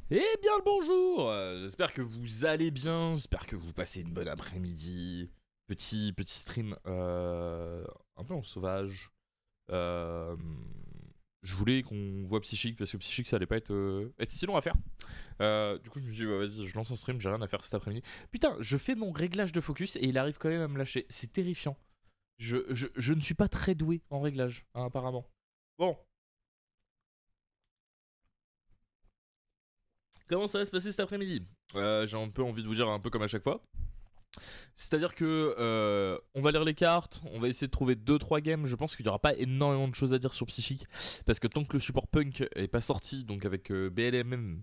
Eh bien le bonjour. J'espère que vous allez bien, j'espère que vous passez une bonne après-midi. Petit stream un peu en sauvage. Euh, je voulais qu'on voit Psychique parce que Psychique ça allait pas être si long à faire. Du coup je me suis dit bah, vas-y je lance un stream, j'ai rien à faire cet après-midi. Putain je fais mon réglage de focus et il arrive quand même à me lâcher. C'est terrifiant. Je ne suis pas très doué en réglage hein, apparemment. Bon, comment ça va se passer cet après-midi? J'ai un peu envie de vous dire un peu comme à chaque fois. C'est-à-dire que on va lire les cartes, on va essayer de trouver deux trois games. Je pense qu'il n'y aura pas énormément de choses à dire sur Psychique parce que tant que le support punk est pas sorti, donc avec BLMM,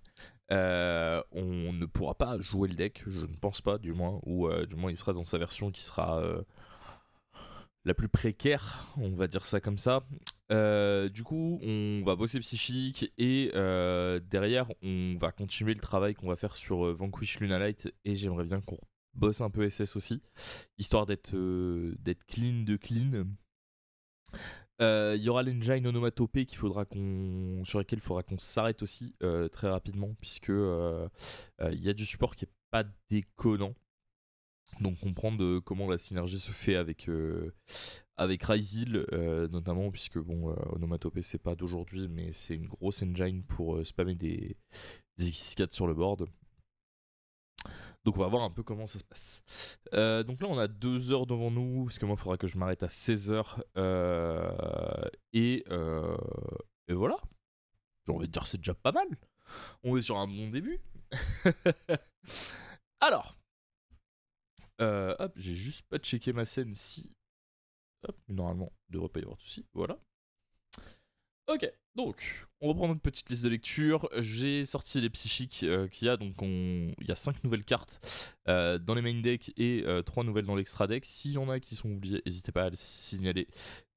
on ne pourra pas jouer le deck. Je ne pense pas, du moins, ou du moins il sera dans sa version qui sera la plus précaire, on va dire ça comme ça. Du coup, on va bosser Psychique et derrière, on va continuer le travail qu'on va faire sur Vanquish Lunalight et j'aimerais bien qu'on bosse un peu SS aussi, histoire d'être clean de clean. Il y aura l'engine onomatopée sur lequel il faudra qu'on s'arrête aussi très rapidement puisque il y a du support qui est pas déconnant. Donc comprendre comment la synergie se fait avec Ryzil notamment puisque bon onomatopée c'est pas d'aujourd'hui mais c'est une grosse engine pour spammer des X4 sur le board. Donc on va voir un peu comment ça se passe. Donc là on a 2 heures devant nous, parce que moi il faudra que je m'arrête à 16 heures. Et voilà, j'ai envie de dire c'est déjà pas mal. On est sur un bon début. Alors, hop, j'ai juste pas checké ma scène si... Hop, normalement il devrait pas y avoir de soucis, voilà. Ok, donc on reprend notre petite liste de lecture. J'ai sorti les psychiques qu'il y a, donc il y a 5 nouvelles cartes dans les main decks et 3 nouvelles dans l'extra deck. S'il y en a qui sont oubliées, n'hésitez pas à le signaler.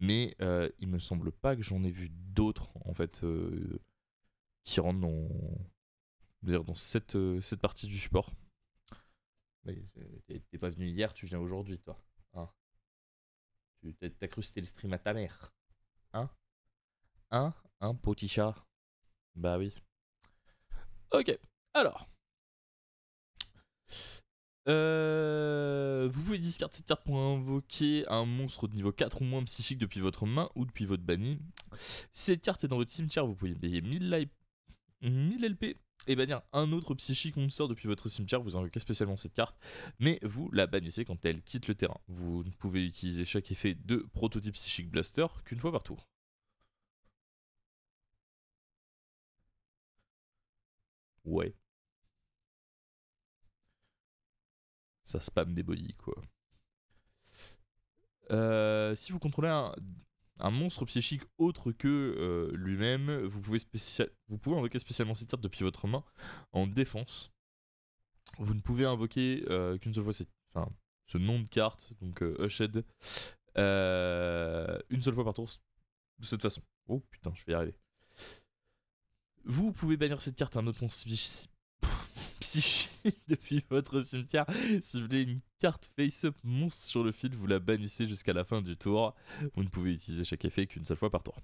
Mais il me semble pas que j'en ai vu d'autres en fait qui rentrent dans cette partie du support. Mais t'es pas venu hier, tu viens aujourd'hui toi. Hein, t'as cru que c'était le stream à ta mère. Hein? Hein? Hein, petit chat? Bah oui. Ok, alors. Vous pouvez discarder cette carte pour invoquer un monstre de niveau 4 ou moins psychique depuis votre main ou depuis votre banni. Si cette carte est dans votre cimetière, vous pouvez payer 1000 LP et bannir un autre psychique monster depuis votre cimetière. Vous invoquez spécialement cette carte, mais vous la bannissez quand elle quitte le terrain. Vous ne pouvez utiliser chaque effet de prototype psychique blaster qu'une fois par tour. Ouais, ça spam des bodies quoi. Si vous contrôlez un monstre psychique autre que lui-même, vous pouvez invoquer spécialement cette carte depuis votre main en défense. Vous ne pouvez invoquer qu'une seule fois ce nom de carte, donc Ushed, une seule fois par tour de cette façon. Oh putain, je vais y arriver. Vous pouvez bannir cette carte à un autre monstre psychique depuis votre cimetière. Si vous voulez une carte face-up monstre sur le fil, vous la bannissez jusqu'à la fin du tour. Vous ne pouvez utiliser chaque effet qu'une seule fois par tour.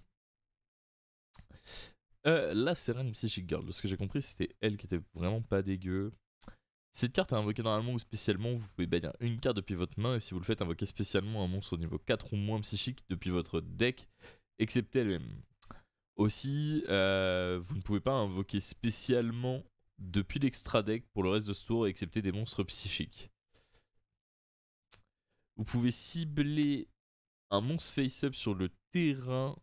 La Sérène Psychic Girl, de ce que j'ai compris, c'était elle qui était vraiment pas dégueu. Cette carte est invoquée normalement ou spécialement, vous pouvez bannir une carte depuis votre main, et si vous le faites, invoquer spécialement un monstre au niveau 4 ou moins psychique depuis votre deck, excepté elle-même. Aussi, vous ne pouvez pas invoquer spécialement depuis l'extra deck pour le reste de ce tour, excepté des monstres psychiques. Vous pouvez cibler un monstre face-up sur le terrain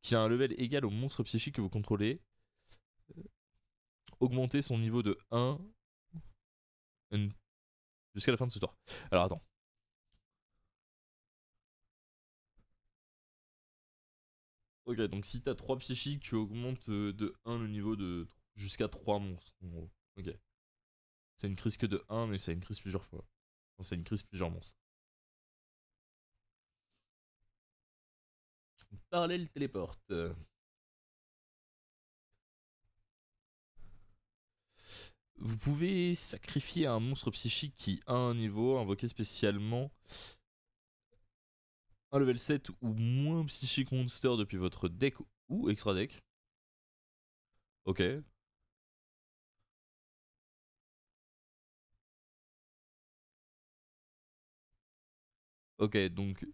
qui a un level égal au monstre psychique que vous contrôlez. Augmenter son niveau de 1 jusqu'à la fin de ce tour. Alors attends. Ok, donc si t'as 3 psychiques, tu augmentes de 1 le niveau de jusqu'à 3 monstres. En gros. Ok. C'est une crise que de 1, mais ça une crise plusieurs fois. Enfin, c'est une crise plusieurs monstres. Parallèle téléporte. Vous pouvez sacrifier un monstre psychique qui a un niveau, invoquer spécialement un level 7 ou moins psychique monster depuis votre deck ou extra deck. Ok. Ok, donc.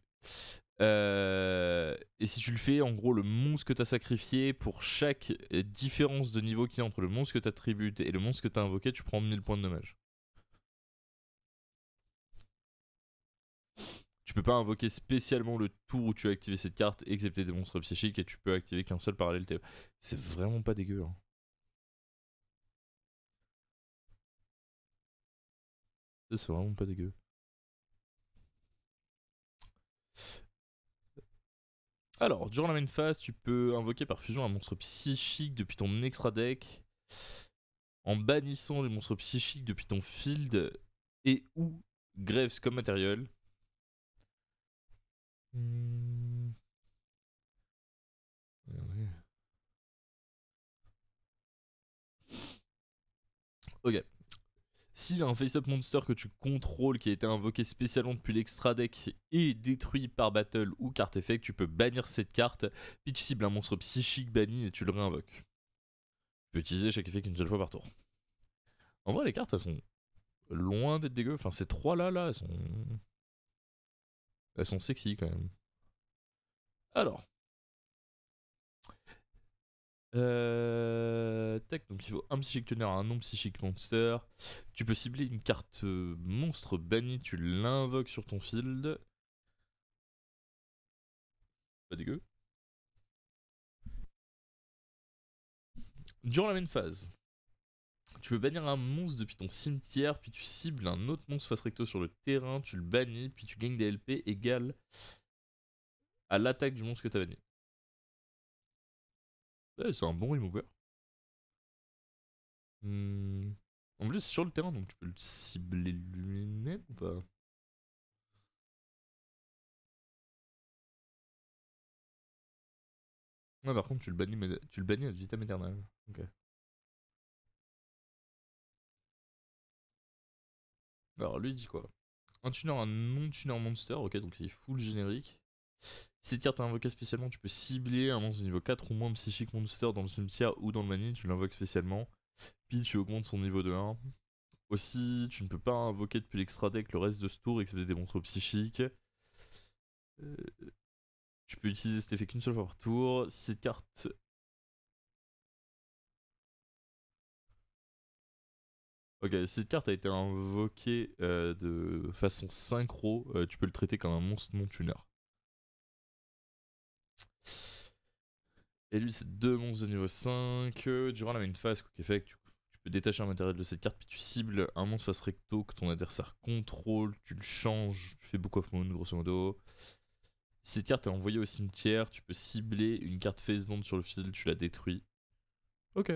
Et si tu le fais, en gros, le monstre que t'as sacrifié, pour chaque différence de niveau qu'il y a entre le monstre que t'as tributé et le monstre que t'as invoqué, tu prends 1000 points de dommage. Tu peux pas invoquer spécialement le tour où tu as activé cette carte, excepté des monstres psychiques, et tu peux activer qu'un seul parallèle TP. C'est vraiment pas dégueu. Hein. C'est vraiment pas dégueu. Alors, durant la main phase, tu peux invoquer par fusion un monstre psychique depuis ton extra deck, en bannissant les monstres psychiques depuis ton field et ou Graves comme matériel. Hmm. Ok. S'il y a un face-up monster que tu contrôles qui a été invoqué spécialement depuis l'extra deck et détruit par battle ou carte effect, tu peux bannir cette carte, puis tu cibles un monstre psychique banni et tu le réinvoques. Tu peux utiliser chaque effet qu'une seule fois par tour. En vrai, les cartes elles sont loin d'être dégueu. Enfin, ces trois là, elles sont sexy quand même. Alors, tac, donc il faut un psychique tuner, un non psychique monster. Tu peux cibler une carte monstre bannie, tu l'invoques sur ton field. Pas dégueu. Durant la main phase, tu peux bannir un monstre depuis ton cimetière, puis tu cibles un autre monstre face recto sur le terrain, tu le bannis, puis tu gagnes des LP égales à l'attaque du monstre que t'as banni. Ouais, c'est un bon remover. En plus, c'est sur le terrain, donc tu peux le cibler lui-même ou pas? Ouais, par contre, tu le bannis ad vitam aeternam. Ok. Alors, lui, il dit quoi? Un tuner, un non-tuner monster, ok, donc il est full générique. Si cette carte est invoquée spécialement, tu peux cibler un monstre de niveau 4 ou moins psychique monster dans le cimetière ou dans le mani, tu l'invoques spécialement. Puis tu augmentes son niveau de 1. Aussi, tu ne peux pas invoquer depuis l'extra deck le reste de ce tour, excepté des monstres psychiques. Euh, Tu peux utiliser cet effet qu'une seule fois par tour. Si cette carte. Ok, si cette carte a été invoquée de façon synchro, tu peux le traiter comme un monstre non tuner. Et lui, c'est deux monstres de niveau 5. Durant la main phase, quick effect, tu peux détacher un matériel de cette carte, puis tu cibles un monstre face recto que ton adversaire contrôle, tu le changes, tu fais Book of Moon, grosso modo. Si cette carte est envoyée au cimetière, tu peux cibler une carte face down sur le field, tu la détruis. Ok.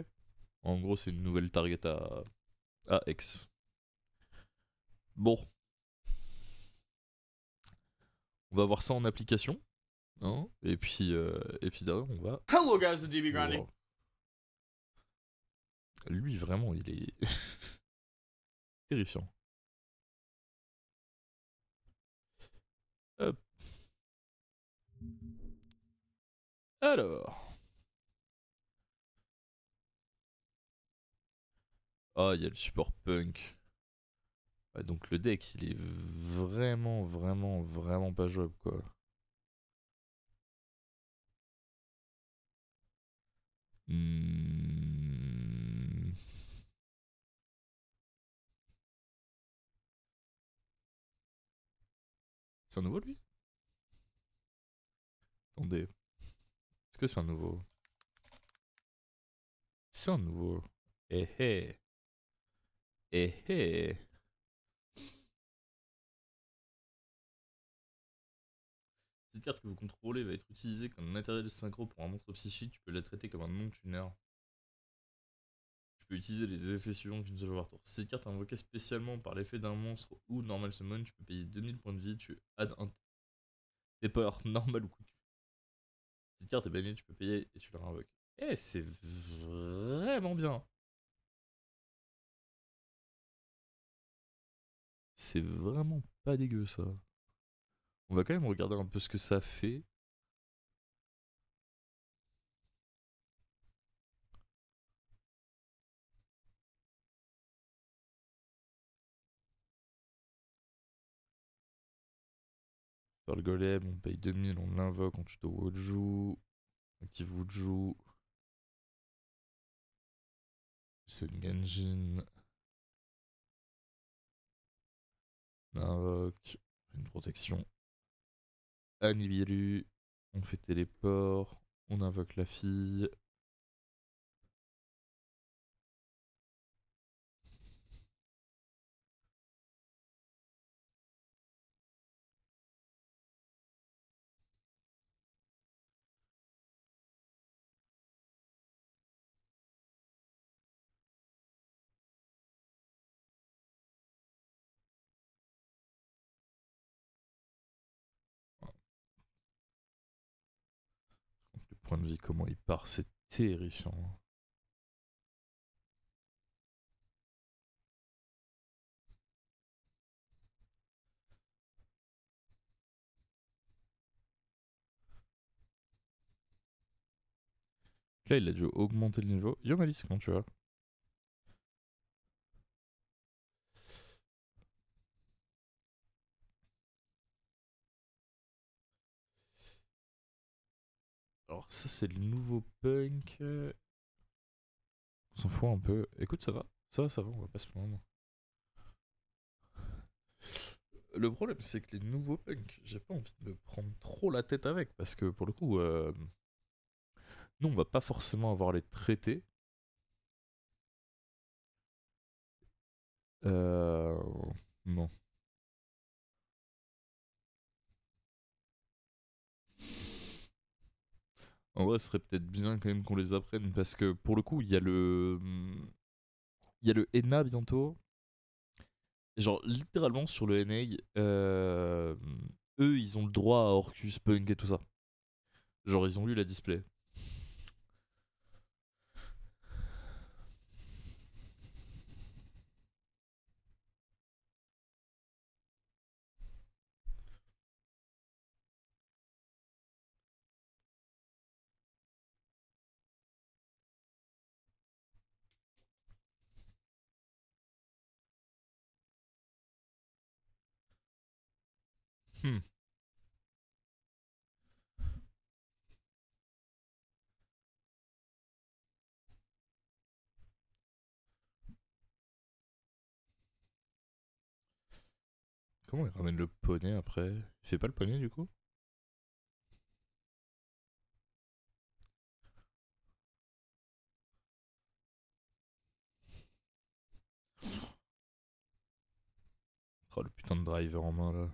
En gros, c'est une nouvelle target à X. Bon, on va voir ça en application. Hein, et puis d'abord, on va. Hello guys, it's DB Grinding. Wow. Lui, vraiment, il est terrifiant. Hop. Alors. Ah, il y a le support punk. Ouais, donc le deck, il est vraiment, vraiment, vraiment pas jouable, quoi. Hmm. C'est un nouveau, lui? Attendez. Est-ce que c'est un nouveau? C'est un nouveau. Eh eh. Eh eh. Cette carte que vous contrôlez va être utilisée comme matériel synchro pour un monstre psychique. Tu peux la traiter comme un non-tuner. Tu peux utiliser les effets suivants qu'une seule fois par tour. Si cette carte est invoquée spécialement par l'effet d'un monstre ou normal summon, tu peux payer 2000 points de vie. Tu adds un des powers normal ou quick. Si cette carte est bannie, tu peux payer et tu la réinvoques. Eh, c'est vraiment bien. C'est vraiment pas dégueu ça. On va quand même regarder un peu ce que ça fait. Faire le golem, on paye 2000, on l'invoque, on tuto Woju, on active Wuju, c'est Genjin, on invoque, on fait une protection. Nibiru, on fait téléport, on invoque la fille. Le point de vie, comment il part, c'est terrifiant. Là, il a dû augmenter le niveau. Yo Malice, comment tu vas? Alors, ça, c'est le nouveau punk. On s'en fout un peu. Écoute, ça va. Ça va, on va pas se plaindre. Le problème, c'est que les nouveaux punks, j'ai pas envie de me prendre trop la tête avec. Parce que pour le coup, nous, on va pas forcément avoir les traités. Euh. Non. En vrai, ce serait peut-être bien quand même qu'on les apprenne. Parce que pour le coup, il y a le. Il y a le ENA bientôt. Genre, littéralement, sur le NA, eux, ils ont le droit à Orcus, Punk et tout ça. Genre, ils ont eu la display. Hmm. Comment il ramène le poney après? Il fait pas le poney du coup? Oh, le putain de driver en main là.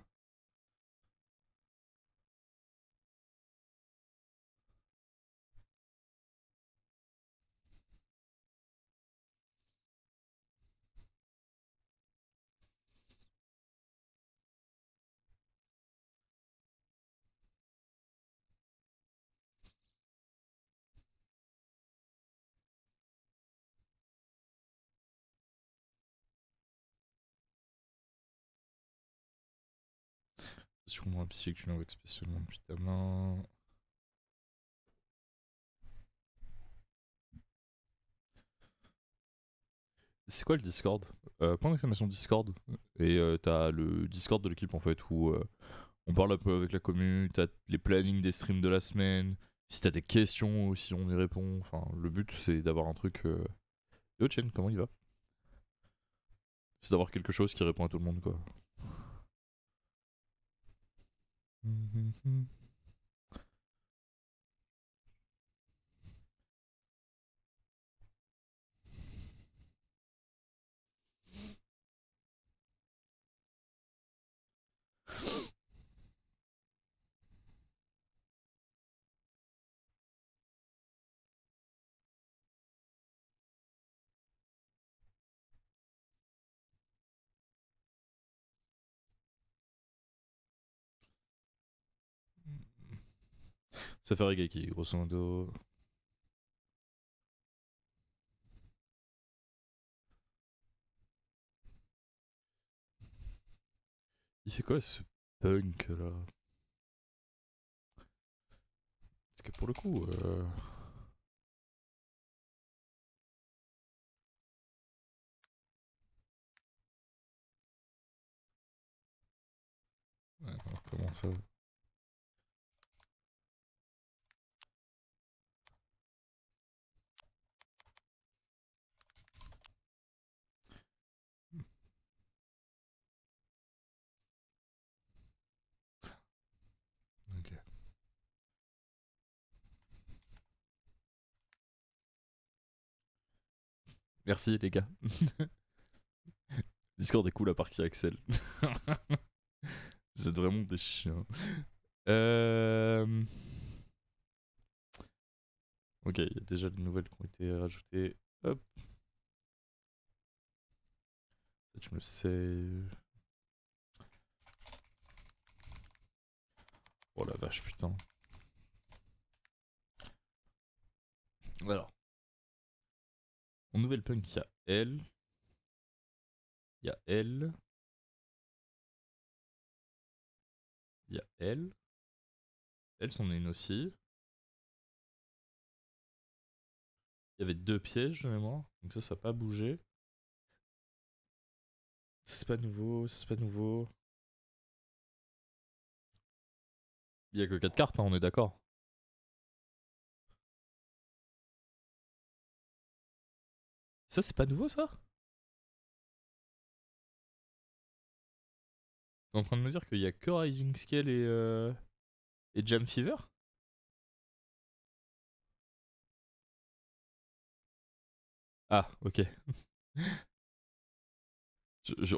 Sûrement un psy que tu l'invoques spécialement depuis ta main. C'est quoi le Discord? Point d'exclamation Discord. Et t'as le Discord de l'équipe en fait où on parle un peu avec la commune, t'as les plannings des streams de la semaine. Si t'as des questions aussi, on y répond. Enfin, le but c'est d'avoir un truc. Yo, Chen, comment il va? C'est d'avoir quelque chose qui répond à tout le monde quoi. Ça fait Regaki, grosso modo. Il fait quoi ce punk là? Parce que pour le coup. Ouais, alors, comment ça? Merci les gars. Discord est cool à part qu'il y a Axel. C'est vraiment des chiens. Ok, il y a déjà des nouvelles qui ont été rajoutées. Hop. Ça, tu me le sais. Oh la vache, putain. Alors, en nouvelle punk, il y a elle. Il y a elle. Il y a elle. Elle, c'en est une aussi. Il y avait 2 pièges de mémoire, donc ça n'a pas bougé. C'est pas nouveau, c'est pas nouveau. Il y a que 4 cartes, hein, on est d'accord. Ça, c'est pas nouveau, ça? T'es en train de me dire qu'il y a que Rising Scale et Jam Fever? Ah, ok.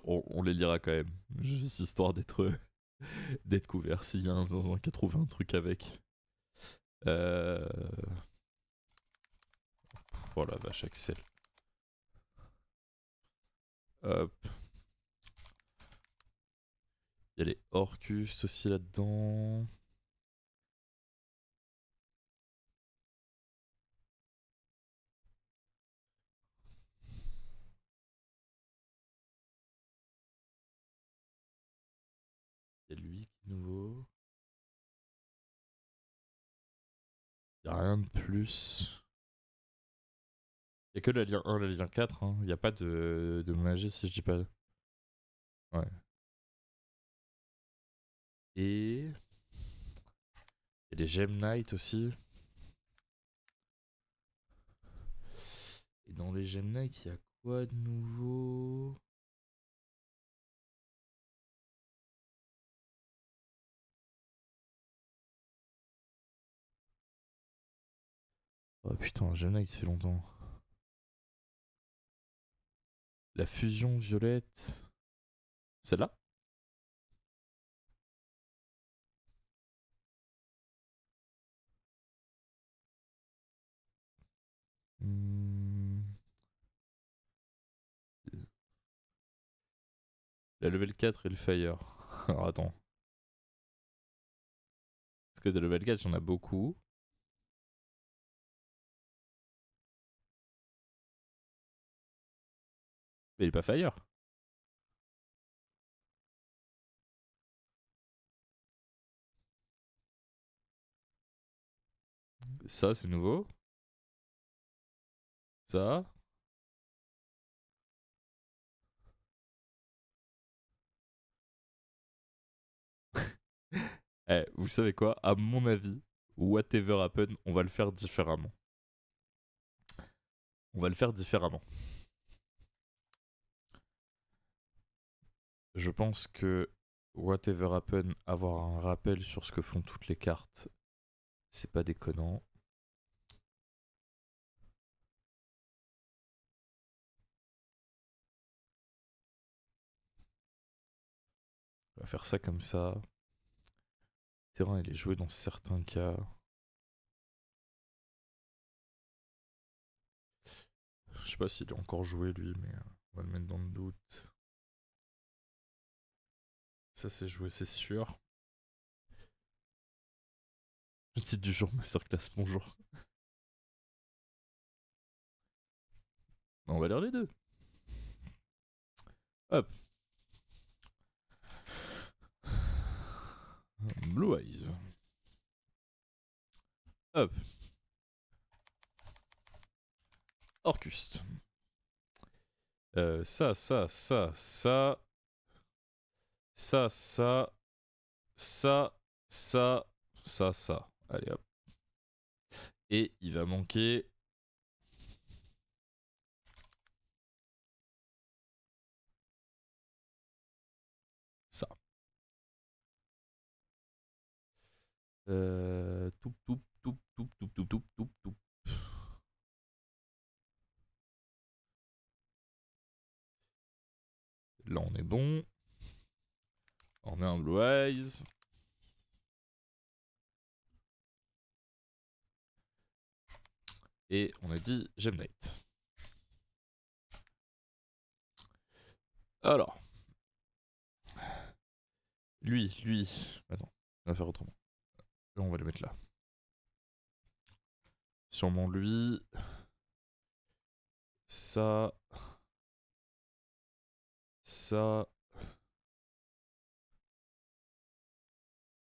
On les lira quand même. Juste histoire d'être d'être couvert s'il y a un zinzin qui a trouvé un truc avec. Euh... Oh la vache, Axel. Hop. Il y a les Orcus aussi là-dedans. Il y a lui qui est nouveau. Il n'y a rien de plus. Il n'y a que la lien 1, la lien 4. Hein. Il n'y a pas de magie si je dis pas. Ouais. Et. Il y a les Gem Knight aussi. Et dans les Gem Knight, il y a quoi de nouveau? Oh putain, Gem Knight, ça fait longtemps. La fusion violette. Celle-là? Hmm. La level 4 et le fire. Alors attends. Parce que de level 4, il y en a beaucoup. Mais il est pas fire. Ça, c'est nouveau. Ça. Eh, vous savez quoi? À mon avis, whatever happen, on va le faire différemment. On va le faire différemment. Je pense que whatever happen, avoir un rappel sur ce que font toutes les cartes, c'est pas déconnant. On va faire ça comme ça. Le terrain, il est joué dans certains cas. Je sais pas s'il est encore joué lui, mais on va le mettre dans le doute. Ça, c'est joué, c'est sûr. Le titre du jour, Masterclass, bonjour. On va lire les deux. Hop. Blue Eyes. Hop. Orcust. Ça, ça, ça, ça. Ça, ça. Ça, ça, ça, ça. Allez hop. Et il va manquer. Ça. Toup, toup, toup, toup, toup, toup, toup, toup, toup. là on est bon. On met un Blue Eyes. Et on a dit Gem Knight. Alors. Lui. Attends, on va faire autrement. Là, on va le mettre là. Sûrement lui. Ça. Ça.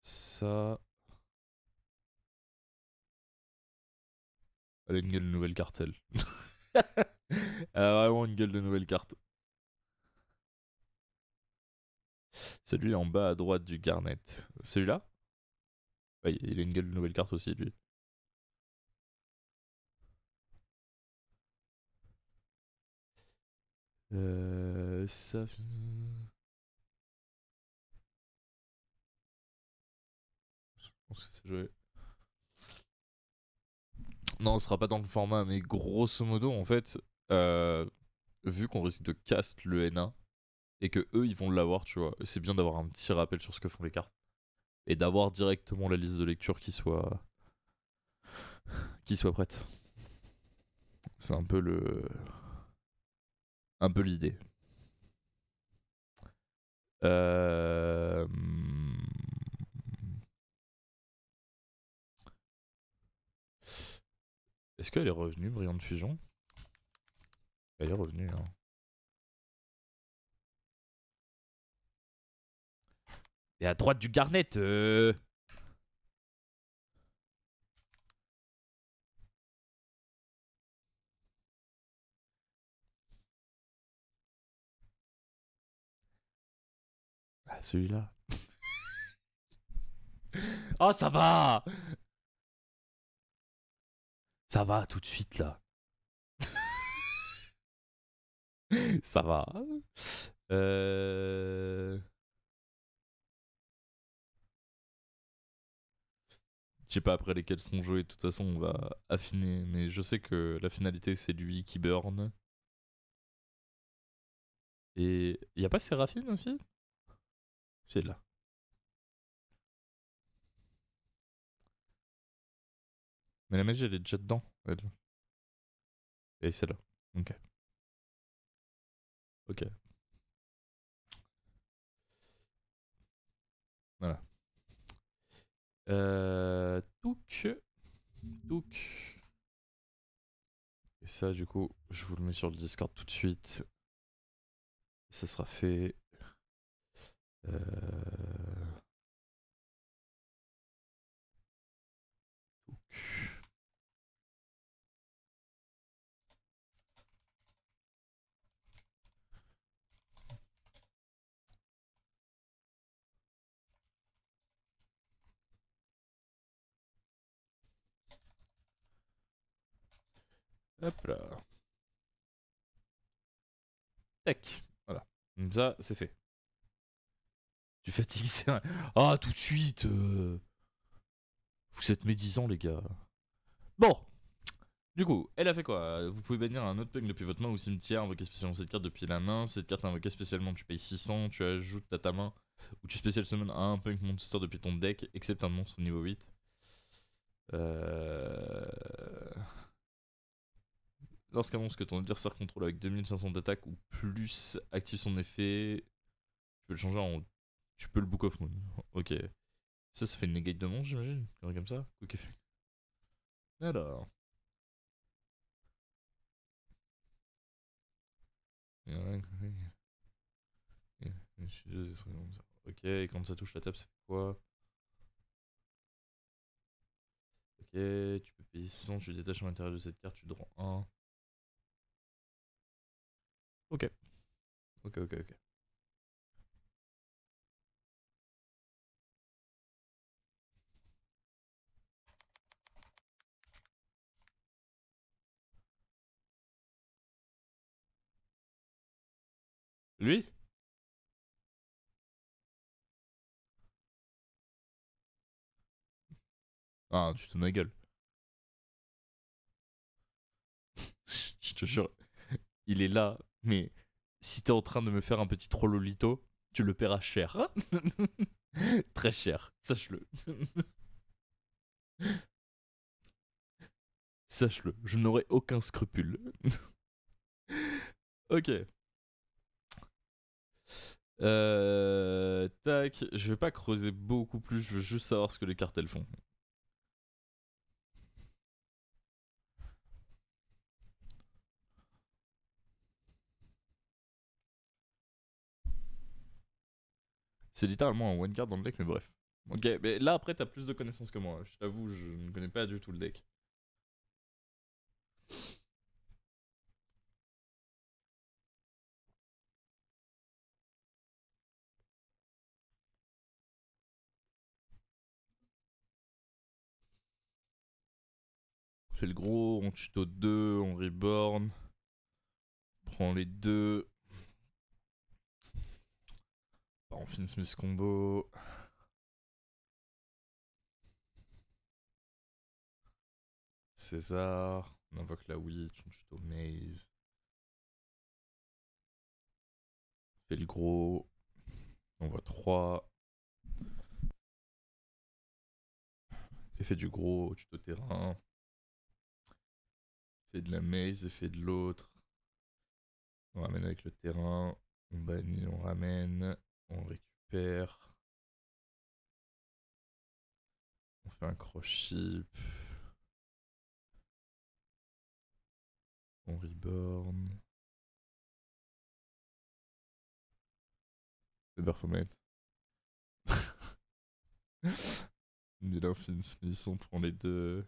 Ça. Elle a une gueule de nouvelle carte, elle. Elle a vraiment une gueule de nouvelle carte. Celui en bas à droite du Garnet. Celui-là? Ouais, il a une gueule de nouvelle carte aussi, lui. Ça. Je pense que c'est joué. Non, ce sera pas dans le format, mais grosso modo, en fait, vu qu'on risque de cast le N1 et que eux ils vont l'avoir, tu vois, c'est bien d'avoir un petit rappel sur ce que font les cartes et d'avoir directement la liste de lecture qui soit prête. C'est un peu l'idée. Euh... Est-ce qu'elle est revenue, Brillante Fusion? Elle est revenue, hein. Et à droite du Garnet, Ah, celui-là. Oh, ça va! Ça va, tout de suite, là. Ça va. Je sais pas après lesquels seront joués, de toute façon on va affiner, mais je sais que la finalité c'est lui qui burn. Et y a pas Séraphine aussi? C'est là. Mais la magie elle est déjà dedans, elle. Et c'est là. Ok. Ok. Voilà. Touk. Touk. Et ça du coup, je vous le mets sur le Discord tout de suite. Ça sera fait. Euh... Hop là. Tac. Voilà. Comme ça, c'est fait. Tu fatigues, c'est vrai. Ah, tout de suite. Vous êtes médisants, les gars. Bon. Du coup, elle a fait quoi? Vous pouvez bannir un autre punk depuis votre main ou cimetière, invoquer spécialement cette carte depuis la main. Si cette carte est invoquée spécialement, tu payes 600, tu ajoutes à ta main, ou tu spécial summon un punk monster depuis ton deck, excepte un monstre niveau 8. Lorsqu'un monstre que ton adversaire contrôle avec 2500 d'attaque ou plus active son effet, tu peux le changer en. Tu peux le Book of Moon. Ok. Ça fait une negate de monstre, j'imagine? Comme ça? Ok. Alors. Ok, et quand ça touche la table, ça fait quoi? Ok, tu peux payer 100, tu détaches à l'intérieur de cette carte, tu draws 1. Ok, ok. Lui? Ah, tu te ma gueule. Je te jure, il est là, mais si t'es en train de me faire un petit trollolito, tu le paieras cher. Très cher, sache-le. Sache-le, je n'aurai aucun scrupule. Ok. Tac, je vais pas creuser beaucoup plus, je veux juste savoir ce que les cartels font. C'est littéralement un one card dans le deck, mais bref. Ok, mais là après t'as plus de connaissances que moi. Je t'avoue, je ne connais pas du tout le deck. On fait le gros, on tuto 2, on reborn. On prend les deux. On finit Smith combo. César. On invoque la witch, on tuto maze. On fait le gros. On voit 3. Effet du gros, tuto terrain. Fait de la maze, effet de l'autre. On ramène avec le terrain. On bannit, on ramène. On récupère. On fait un cross ship. On reborn. C'est Baphomet. Miller Smith, on prend les deux.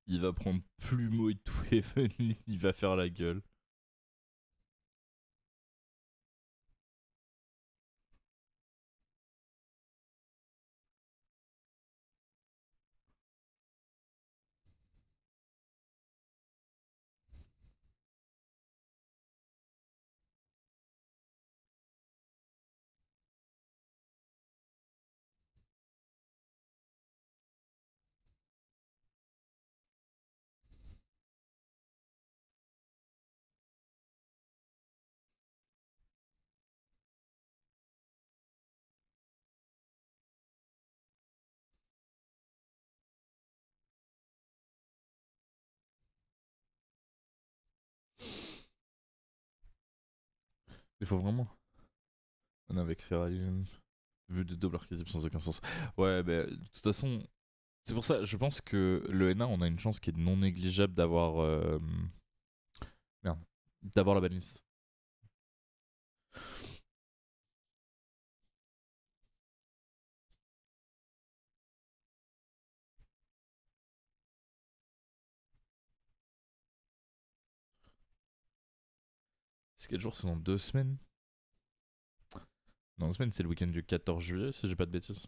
Il va prendre Plumeau et tout Heavenly, il va faire la gueule. Il faut vraiment. On est avec Ferrari. Vu des doubles archétypes sans aucun sens. Ouais, bah, de toute façon, c'est pour ça, je pense que le NA, on a une chance qui est non négligeable d'avoir. Merde. D'avoir la banlist. C'est quel jour? C'est dans 2 semaines? Dans 2 semaines, c'est le week-end du 14 juillet, si j'ai pas de bêtises.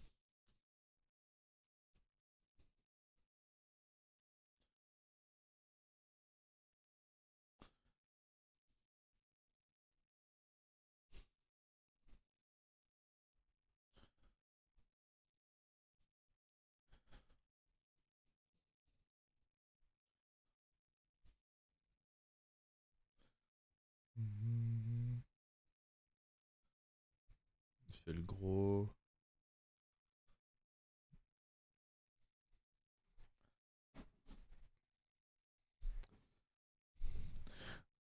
Je fais le gros.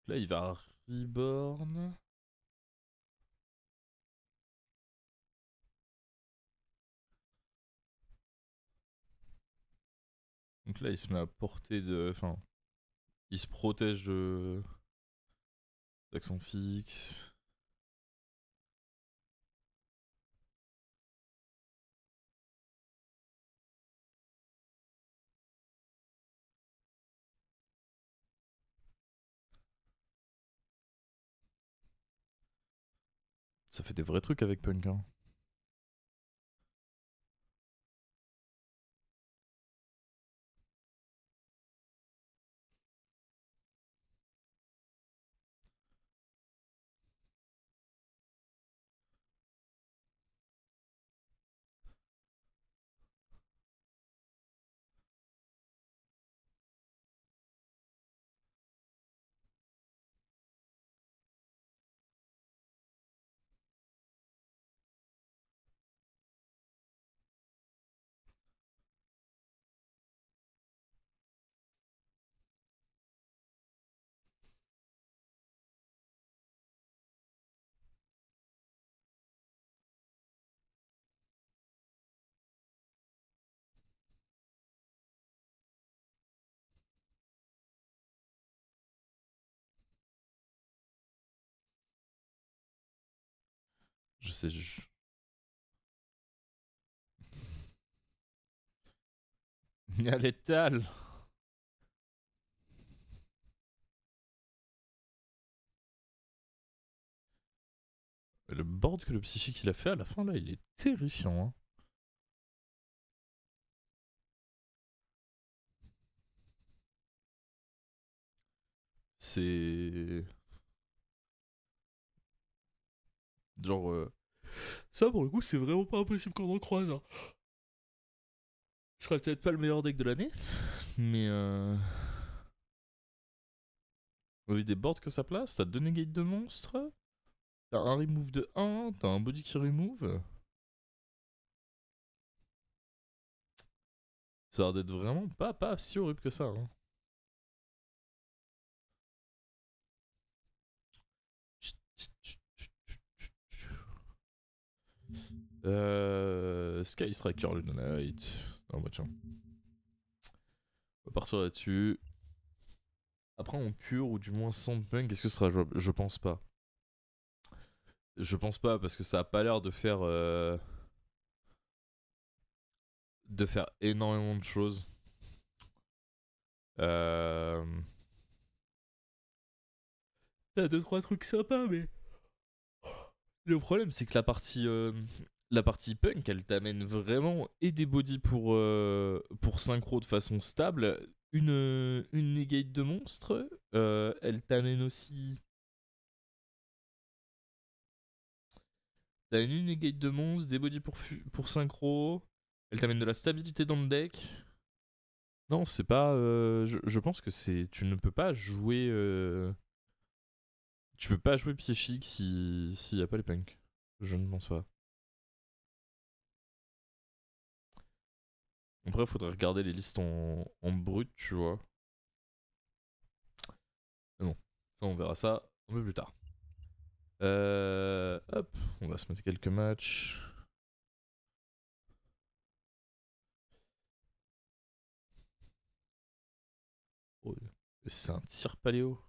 Là, il va reborn. Donc là, il se met à portée de. Enfin, il se protège de. D'accent fixe. Ça fait des vrais trucs avec Punk, hein. Je sais, Il y a l'étal. Le board que le psychique il a fait à la fin là, il est terrifiant, hein. C'est... Genre... Ça pour le coup c'est vraiment pas impossible qu'on en croise, hein. Je serais peut-être pas le meilleur deck de l'année, mais on a vu des boards que ça place, t'as 2 negates de monstres, t'as un remove de 1, t'as un body qui remove. Ça a l'air d'être vraiment pas si horrible que ça, hein. Sky Striker Lunalite. Ah bah tiens. On va partir là-dessus. Après en pur ou du moins sans punk, est-ce que ce sera jouable? Je pense pas. Je pense pas parce que ça a pas l'air de faire énormément de choses. Euh... T'as 2-3 trucs sympas, mais le problème c'est que la partie punk, elle t'amène vraiment et des bodies pour synchro de façon stable, une negate de monstre, elle t'amène aussi... T'as une negate de monstre, des bodies pour synchro, elle t'amène de la stabilité dans le deck. Non, c'est pas... je pense que c'est... Tu ne peux pas jouer... Tu peux pas jouer psychique s'il y a pas les punks. Je ne pense pas. Après, il faudrait regarder les listes en brut, tu vois. Mais bon, ça, on verra ça un peu plus tard. Hop, on va se mettre quelques matchs. Oh, c'est un tir paléo.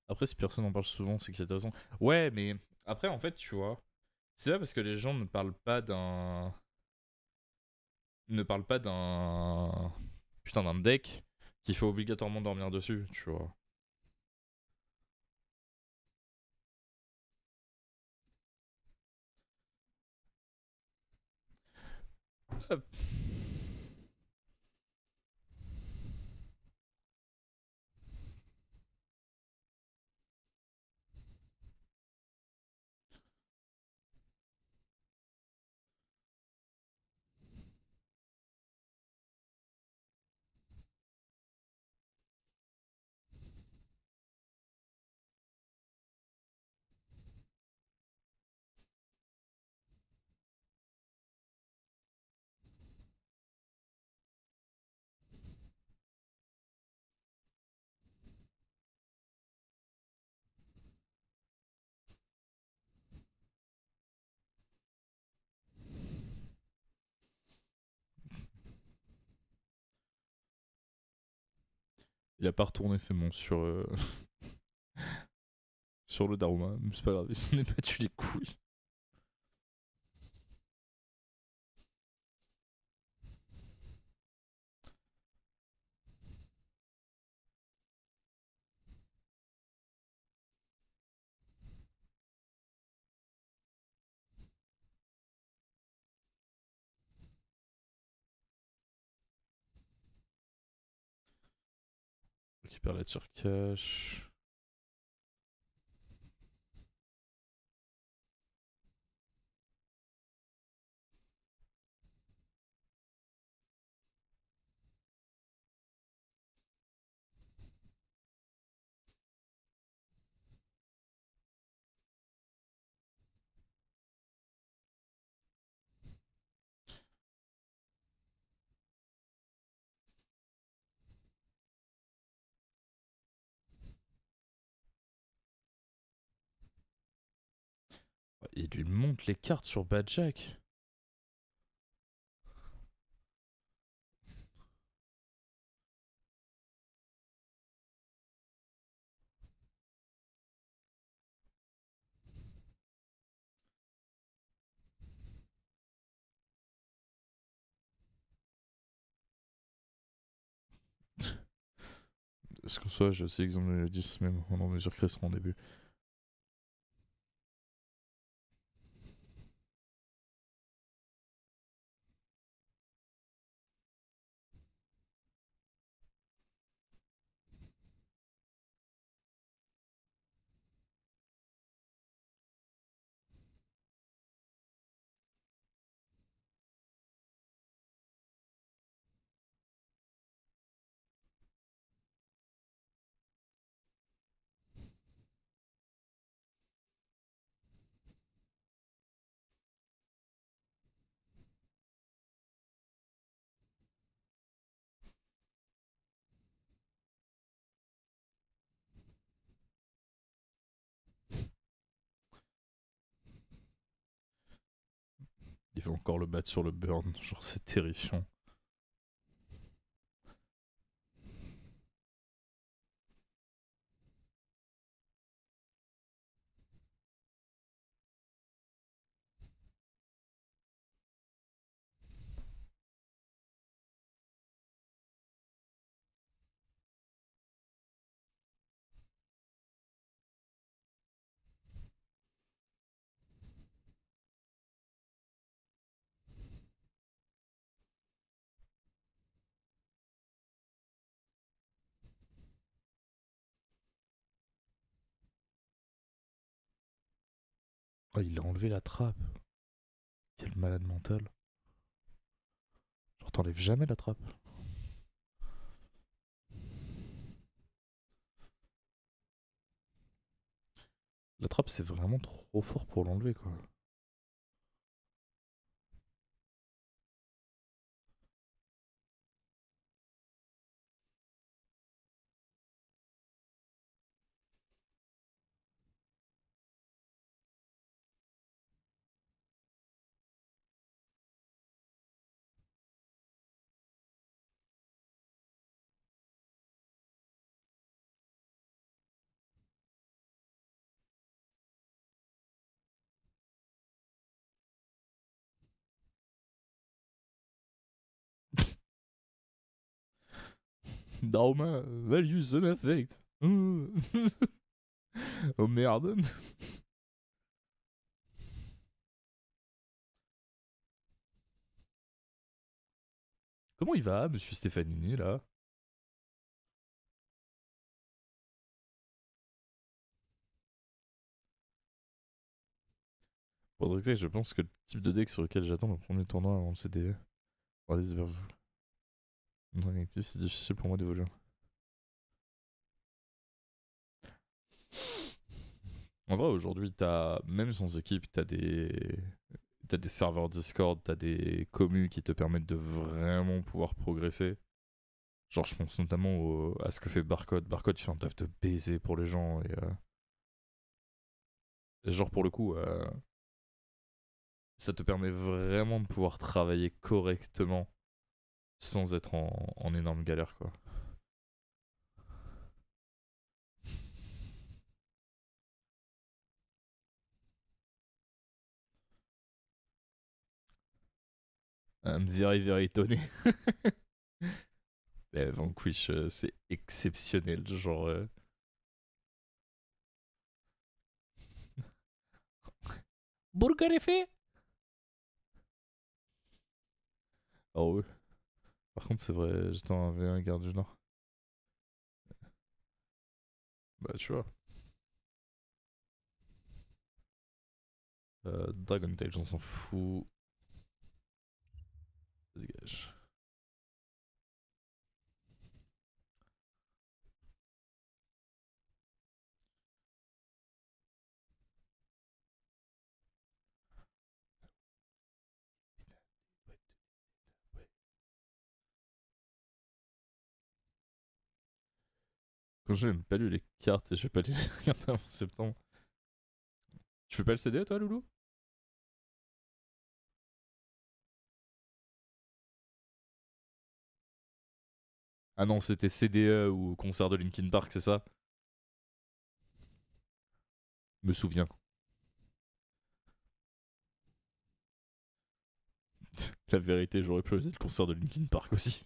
Après, si personne en parle souvent, c'est qu'il y a des raisons. Ouais, mais après, en fait, tu vois, c'est pas parce que les gens ne parlent pas d'un. Ne parlent pas d'un. Putain, d'un deck qu'il faut obligatoirement dormir dessus, tu vois. Hop. Il a pas retourné ses mons sur, sur le Daruma, mais c'est pas grave, il s'en est battu les couilles. Il récupère la tire cash. Il lui monte les cartes sur Bad Jack. Parce que soit je sais exemple le 10 même en mesure qu'il sera en début. Il va encore le battre sur le burn, genre c'est terrifiant. Oh, il a enlevé la trappe. Quel malade mental. Genre t'enlèves jamais la trappe. La trappe c'est vraiment trop fort pour l'enlever quoi. Dauma, values an effect. Oh merde. Comment il va, monsieur Stefanini, là? Pour être exact, je pense que le type de deck sur lequel j'attends le premier tournoi avant le CDE, pour les Evervul. C'est difficile pour moi d'évoluer. En vrai, aujourd'hui, même sans équipe, t'as des serveurs Discord, t'as des commus qui te permettent de vraiment pouvoir progresser. Genre, je pense notamment à ce que fait Barcode. Barcode, il fait un taf de baiser pour les gens. Et genre, pour le coup, ça te permet vraiment de pouvoir travailler correctement sans être en énorme galère, quoi. I'm very very étonné. Vanquish, c'est exceptionnel, genre. Burger est fait. Oh ouais. Par contre, c'est vrai, j'étais en V1 Garde du Nord. Bah, tu vois. Dragon Tales, on s'en fout. Ça dégage. Quand j'ai même pas lu les cartes et je vais pas les regarder avant septembre. Tu fais pas le CD toi, Loulou? Ah non, c'était CDE ou concert de Linkin Park, c'est ça? Me souviens. La vérité, j'aurais pu choisir le concert de Linkin Park aussi.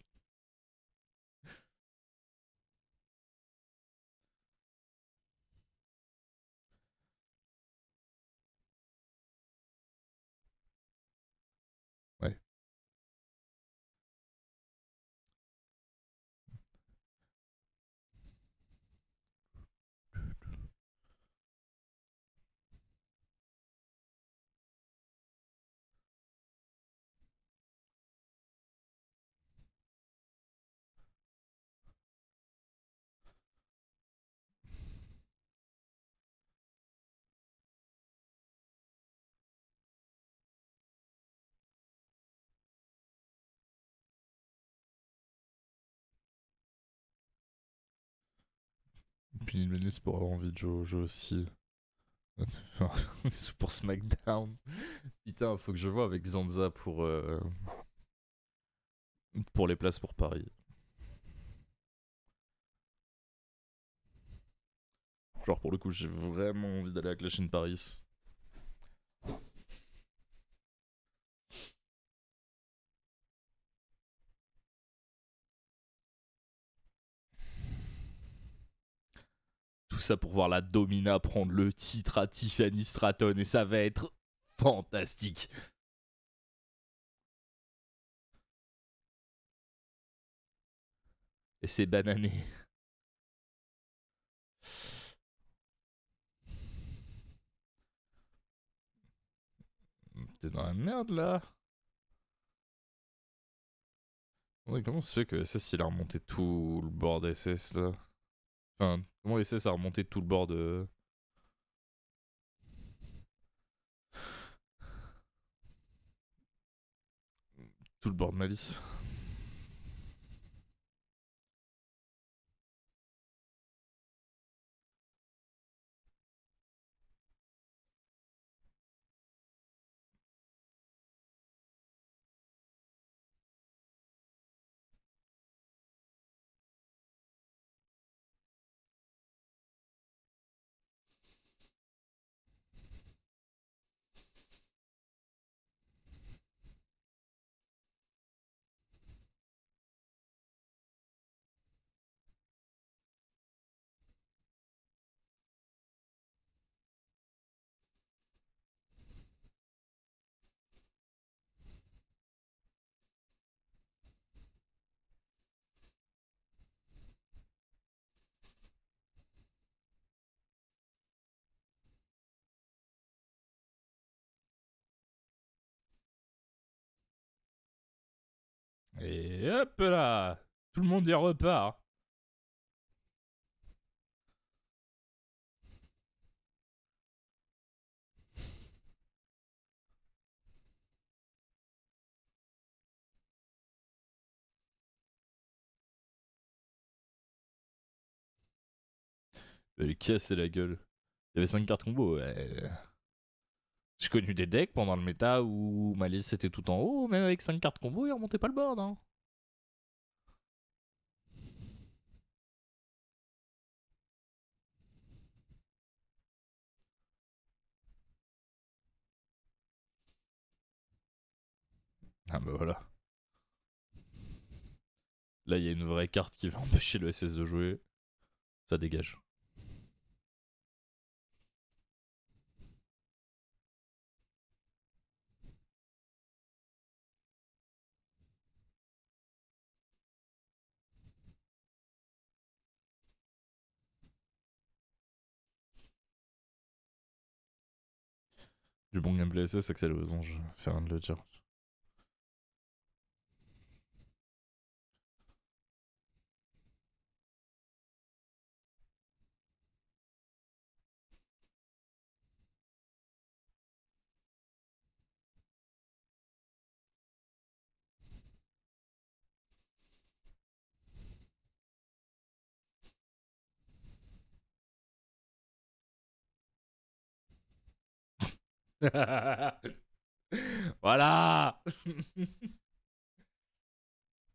Ouais. Puis une minute pour avoir envie de jouer au jeu aussi. Pour SmackDown. Putain, faut que je vois avec Zanza pour les places pour Paris. Genre pour le coup, j'ai vraiment envie d'aller à Clash in Paris. Tout ça pour voir la Domina prendre le titre à Tiffany Stratton et ça va être fantastique. Et c'est banané. T'es dans la merde là. Ouais, comment ça se fait que SS il a remonté tout le bord d'SS là? Enfin, comment SS a remonté tout le bord de. Tout le bord de Malice? Et hop là! Tout le monde y repart. Elle lui cassé la gueule. Il y avait 5 cartes combo. Ouais. J'ai connu des decks pendant le méta où Malice était tout en haut, même avec 5 cartes combo, il remontait pas le board. Hein. Ah bah voilà. Là, il y a une vraie carte qui va empêcher le SS de jouer. Ça dégage. Du bon gameplay SS, accès aux anges, c'est rien de le dire. Voilà.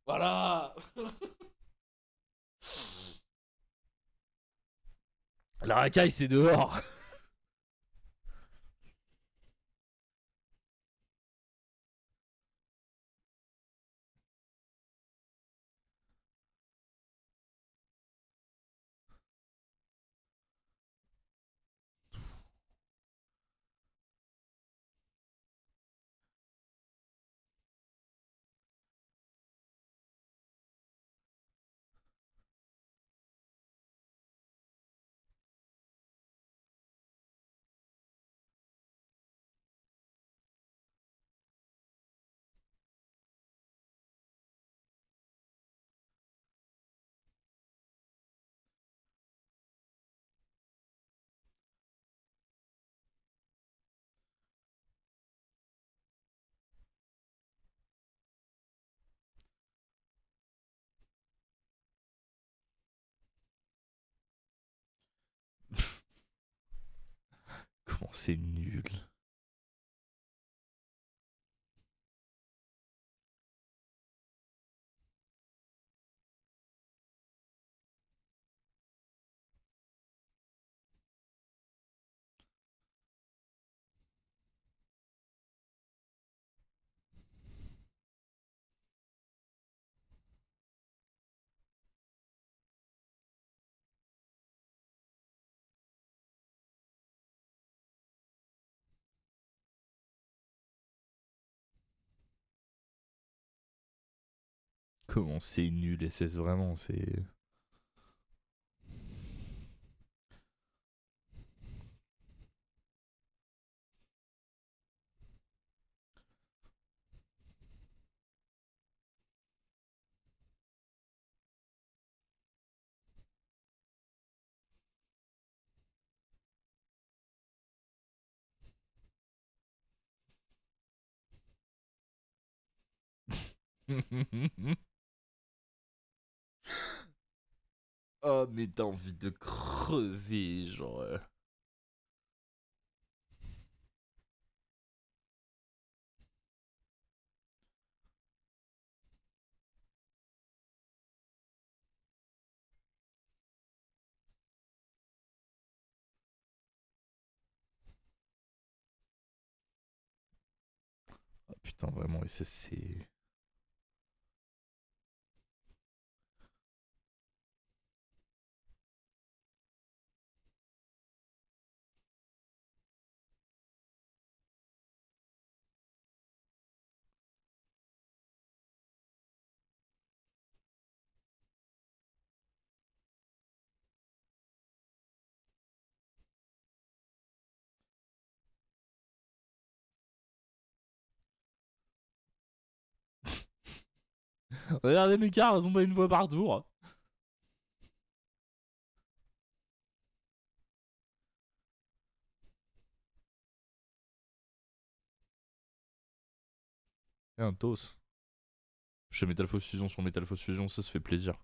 Voilà. La racaille, c'est dehors. Comment c'est nul. Comment c'est nul, SS, vraiment, c'est... Oh, mais t'as envie de crever, genre... Oh, putain, vraiment, SS, c'est... Regardez mes cartes, elles ont pas une fois par tour. Et un toss. Je fais Metal Fausse Fusion sur Metal Fausse Fusion, ça se fait plaisir.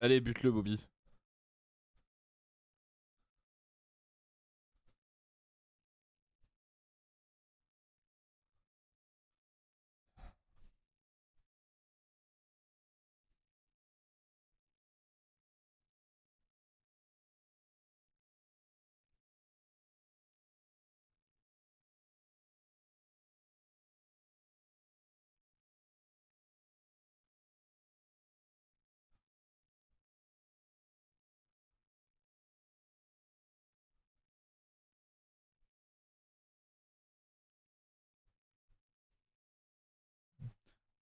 Allez, bute-le, Bobby.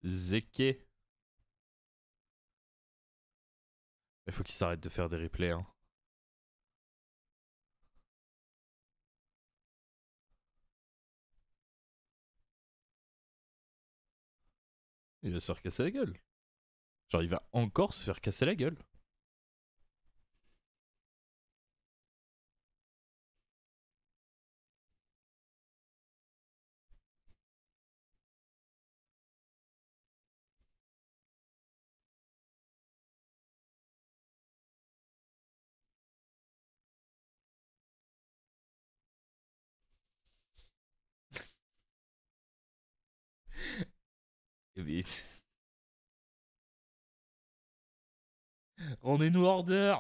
Zeke. Il faut qu'il s'arrête de faire des replays. Hein. Il va se faire casser la gueule. Genre, il va encore se faire casser la gueule. Mais... Rendez-nous order.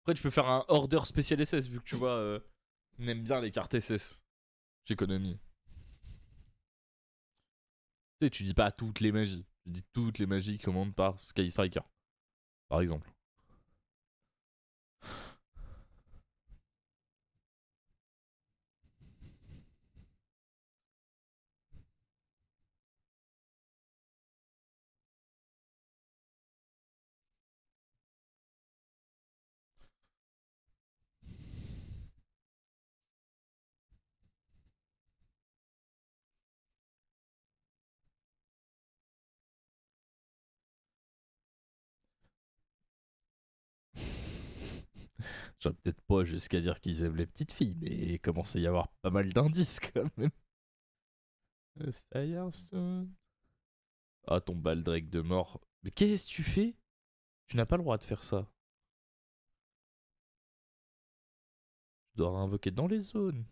Après, tu peux faire un order spécial SS, vu que tu vois, on aime bien les cartes SS. J'économise. Tu sais, tu dis pas toutes les magies. Tu dis toutes les magies qui commandent par Sky Striker, par exemple. J'aurais peut-être pas jusqu'à dire qu'ils aiment les petites filles, mais il commence à y avoir pas mal d'indices quand même. Firestone. Ah, ton Baldrake de mort. Mais qu'est-ce que tu fais? Tu n'as pas le droit de faire ça. Tu dois invoquer dans les zones.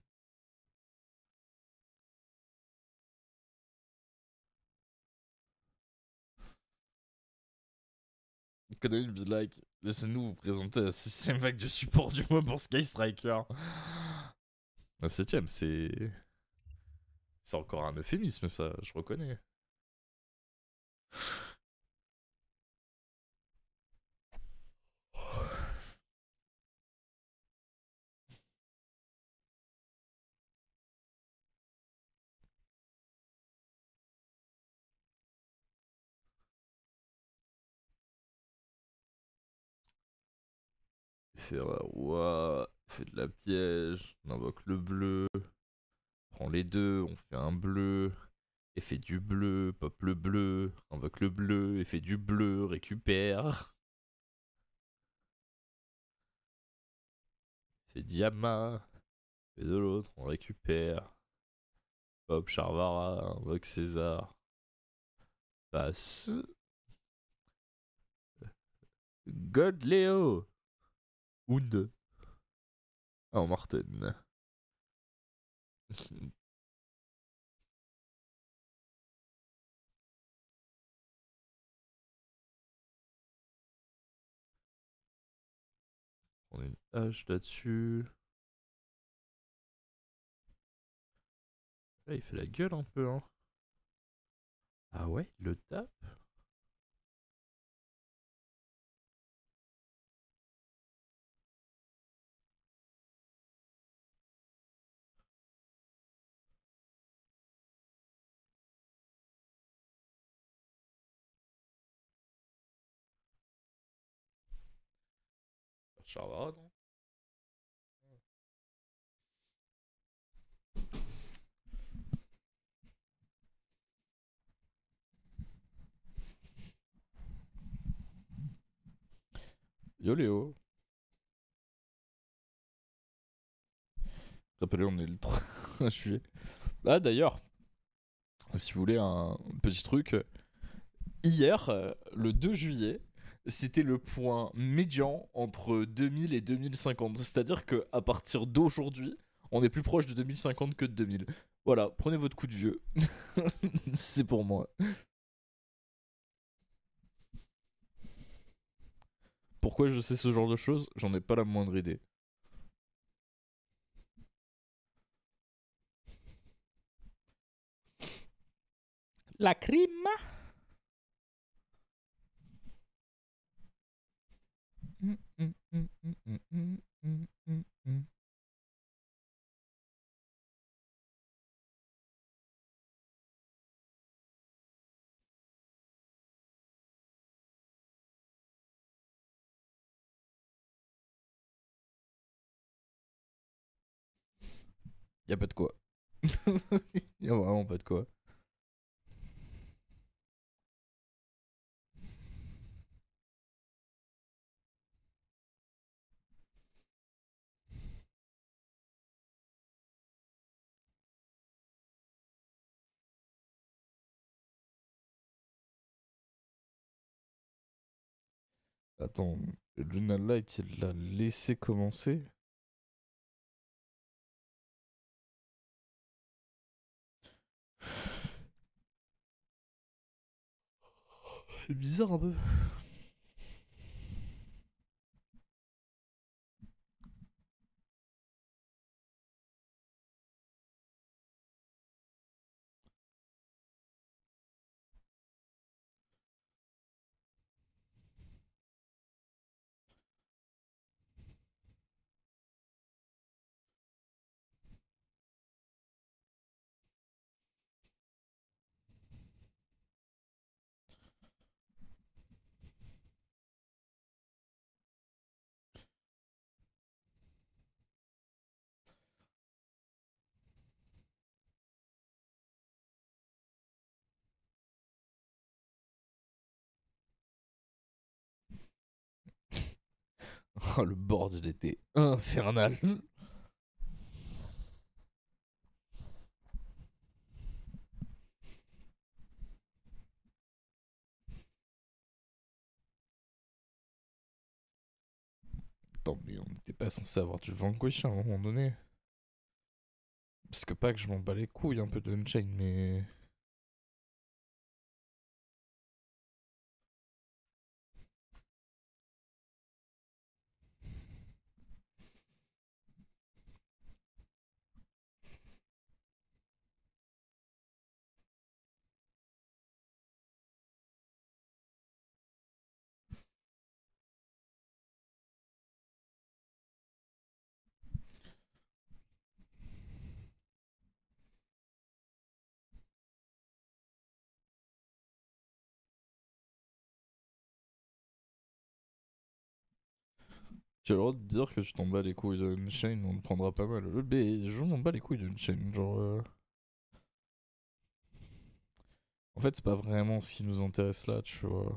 Konami be like, laissez-nous vous présenter la 6ème vague de support du mois pour Sky Striker. La 7ème, c'est. C'est encore un euphémisme, ça, je reconnais. Il fait roi, fait de la piège, on invoque le bleu, prend les deux, on fait un bleu, et fait du bleu, pop le bleu, invoque le bleu, et fait du bleu, récupère. Fait diamant, fait de l'autre, on récupère. Pop Charvara, invoque César. Passe. God Léo. Und. Oh, Martin. On a une hache là-dessus. Là, il fait la gueule un peu, hein. Ah ouais, il le tape. Charvara, non? Yo Léo. Rappelez, on est le 3 juillet. Ah d'ailleurs, si vous voulez un petit truc, hier, le 2 juillet, c'était le point médian entre 2000 et 2050. C'est-à-dire qu'à partir d'aujourd'hui, on est plus proche de 2050 que de 2000. Voilà, prenez votre coup de vieux. C'est pour moi. Pourquoi je sais ce genre de choses? J'en ai pas la moindre idée. La crime. Y a pas de quoi. Y a vraiment pas de quoi. Attends, Luna Light, il l'a laissé commencer. C'est bizarre un peu. Oh, le board, il était infernal. Attends, mais on n'était pas censé avoir du Vanquish à un moment donné. Parce que pas que je m'en bats les couilles un peu de Unchain, mais. Tu as le droit de dire que tu t'en bats les couilles de Unchain, on le prendra pas mal. Mais je m'en bats les couilles de Unchain, genre. En fait, c'est pas vraiment ce qui nous intéresse là, tu vois.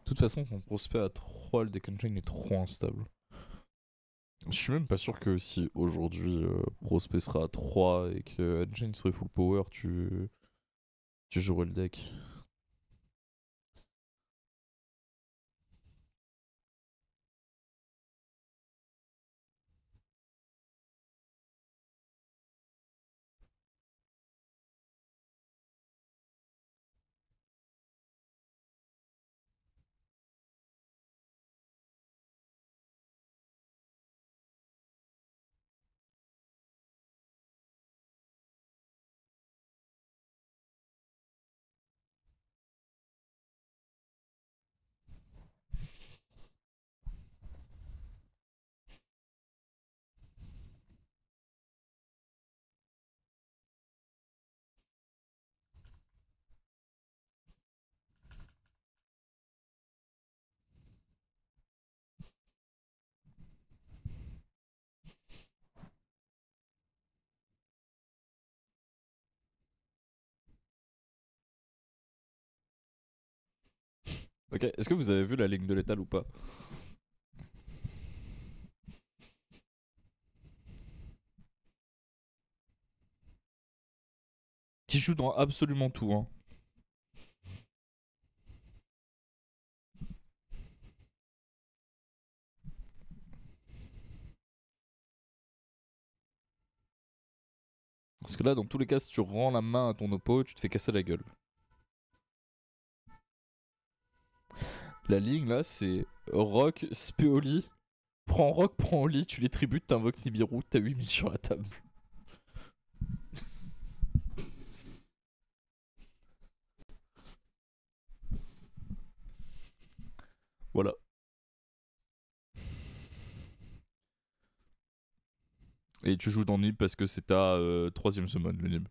De toute façon, quand Prospect à 3, le deck Unchain est trop instable. Je suis même pas sûr que si aujourd'hui Prospect sera à 3 et que Unchain serait full power, tu jouerais le deck. Ok, est-ce que vous avez vu la ligne de l'étal ou pas? Qui joue dans absolument tout, hein. Parce que là, dans tous les cas, si tu rends la main à ton oppo, tu te fais casser la gueule. La ligne là, c'est Rock, Speoli. Prends Rock, prends Oli, tu les tributes, t'invoques Nibiru, t'as 8000 sur la table. Voilà. Et tu joues dans Nib parce que c'est ta troisième summon, le Nib.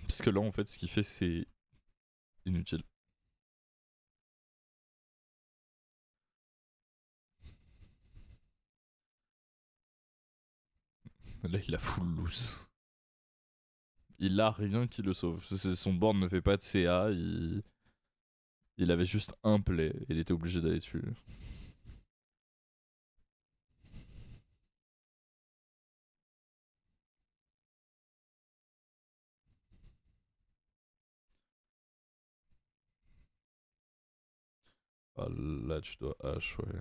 Parce que là, en fait, ce qu'il fait, c'est inutile. Là, il a full loose. Il a rien qui le sauve. Son board ne fait pas de CA, il avait juste un play, il était obligé d'aller dessus. Ah là, tu dois H, ouais.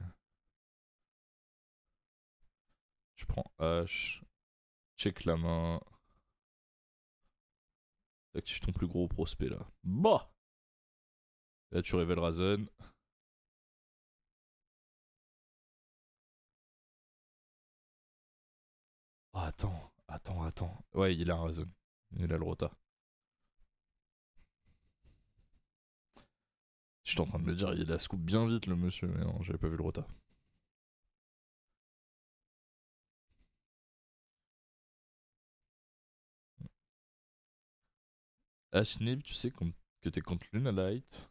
Tu prends H, check la main. Active ton plus gros prospect là. Bah! Là, tu révèles Razen. Oh, attends. Ouais, il a Razen. Il a le rota. J'étais en train de me dire, il a scoop bien vite le monsieur, mais non, j'avais pas vu le rota. Ashnib, tu sais que t'es contre Lunalight.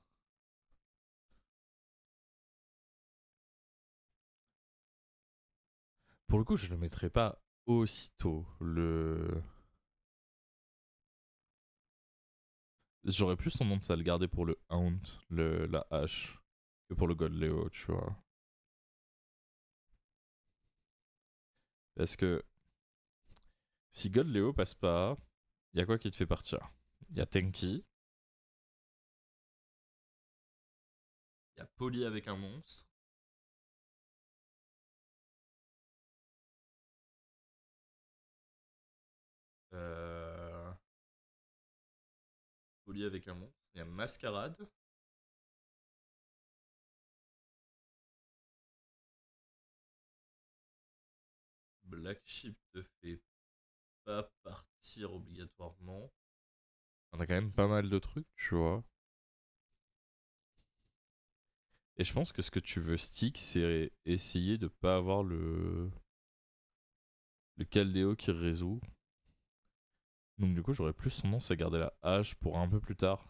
Pour le coup, je le mettrais pas aussitôt. J'aurais plus tendance à le garder pour le Hound, la hache, que pour le God Leo, tu vois. Parce que si God Leo passe pas, il y a quoi qui te fait partir? Il y a Tenki, il y a Poly avec un monstre. Euh... Poly avec un monstre. Il y a Mascarade. Black Sheep te fait pas partir obligatoirement. On a quand même pas mal de trucs, tu vois. Et je pense que ce que tu veux stick, c'est essayer de pas avoir le Caldeo qui résout. Donc du coup, j'aurais plus tendance à garder la hache pour un peu plus tard.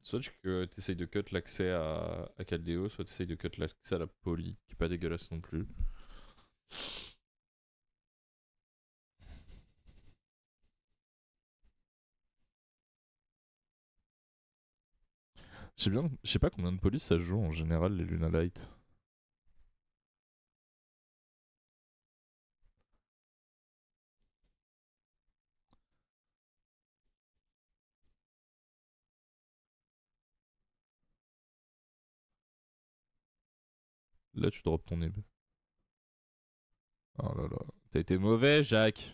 Soit tu essayes de cut l'accès à Caldeo, soit tu essayes de cut l'accès à la Poly, qui est pas dégueulasse non plus. Je sais pas combien de Poly ça joue en général les Lunalight. Là, tu drops ton nib. Oh là là. T'as été mauvais, Jacques.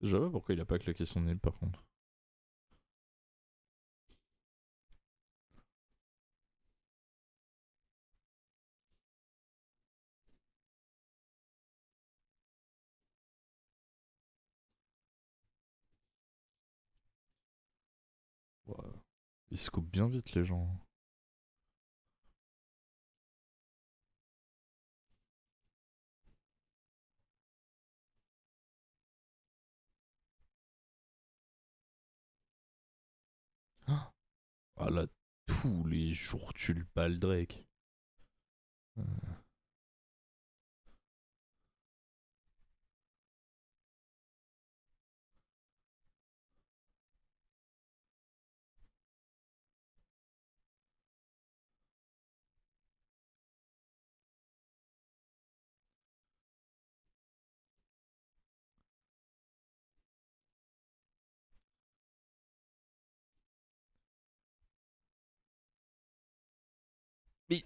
Je vois pas pourquoi il a pas claqué son nez par contre. Ouais. Ils se coupent bien vite les gens. Ah ah, là, tous les jours tu le pales Drake. Euh, Mais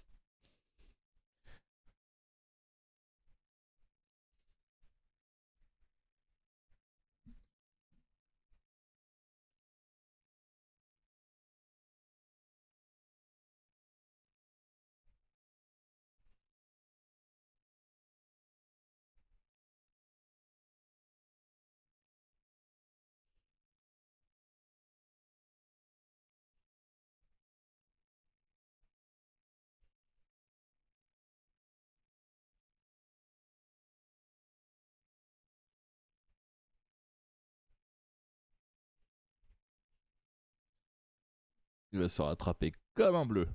il va se rattraper comme un bleu.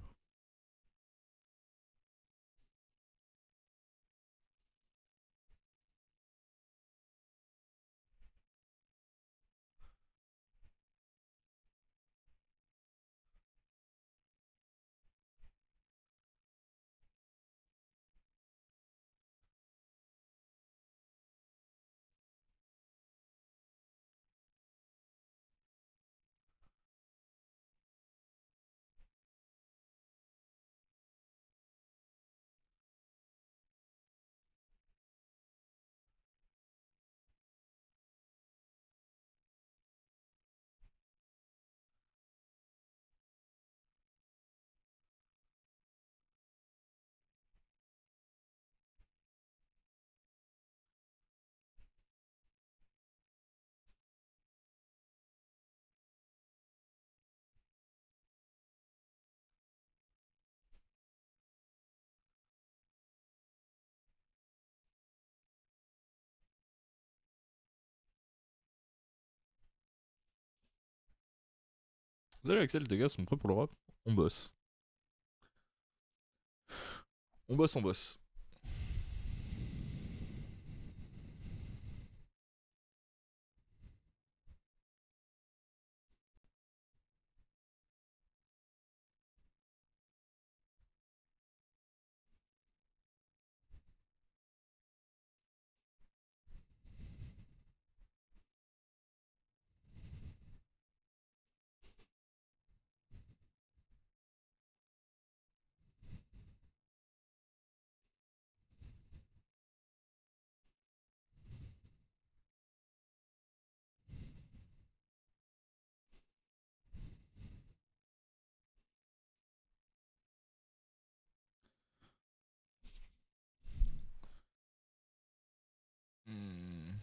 Salut Axel, tes gars sont prêts pour l'Europe? On bosse. On bosse, on bosse. Hmm.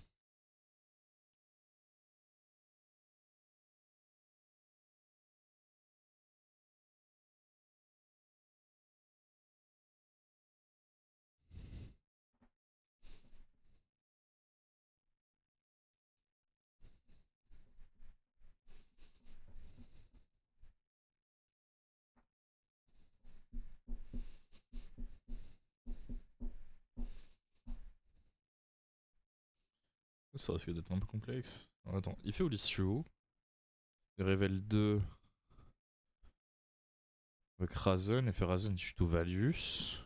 Ça risque d'être un peu complexe. Alors, attends, il fait Olysio. Il révèle 2 avec Razen. Et fait Razen, il tue tout Valius.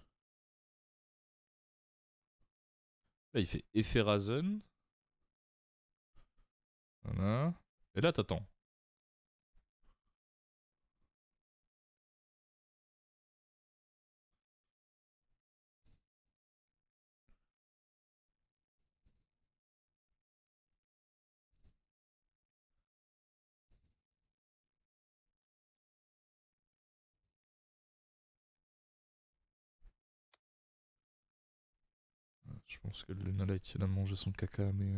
Là, il fait effet Razen. Voilà. Et là, t'attends. Je pense que le Lunalight il a mangé son caca, mais.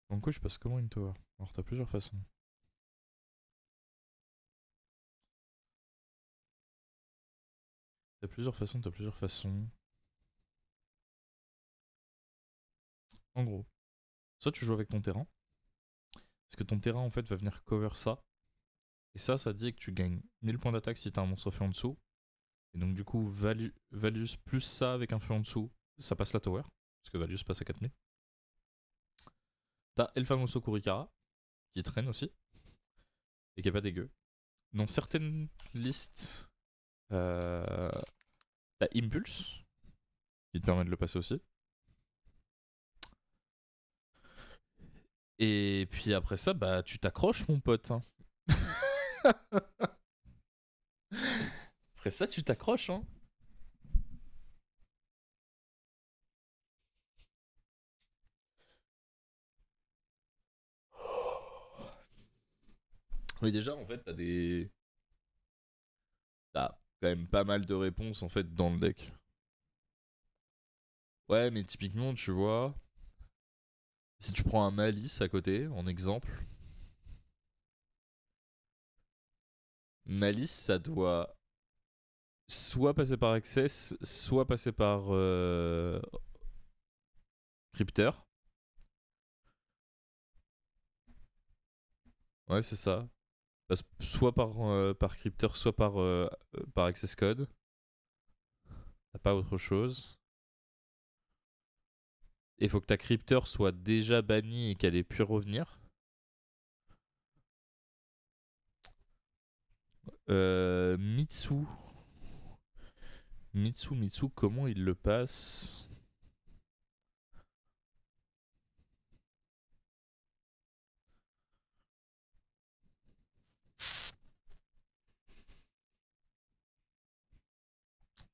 Donc, oui, je passe comment une tower? Alors, t'as plusieurs façons. T'as plusieurs façons, t'as plusieurs façons. En gros, soit tu joues avec ton terrain, parce que ton terrain en fait va venir cover ça. Et ça dit que tu gagnes 1000 points d'attaque si t'as un monstre feu en dessous. Et donc du coup, Valius plus ça avec un feu en dessous, ça passe la tower. Parce que Valius passe à 4000. T'as El Famoso Kurikara, qui traîne aussi. Et qui est pas dégueu. Dans certaines listes, t'as Impulse, qui te permet de le passer aussi. Et puis après ça, bah tu t'accroches mon pote. Hein. Après ça, tu t'accroches. Hein. Oui, déjà, en fait, t'as quand même pas mal de réponses en fait dans le deck. Ouais, mais typiquement, tu vois, si tu prends un Malice à côté, en exemple, Malice, ça doit soit passer par Access, soit passer par Crypter. Ouais, c'est ça. Soit par Crypter, soit par Access Code. T'as pas autre chose. Il faut que ta Crypter soit déjà bannie et qu'elle ait pu revenir. Mitsu. Mitsu, comment il le passe?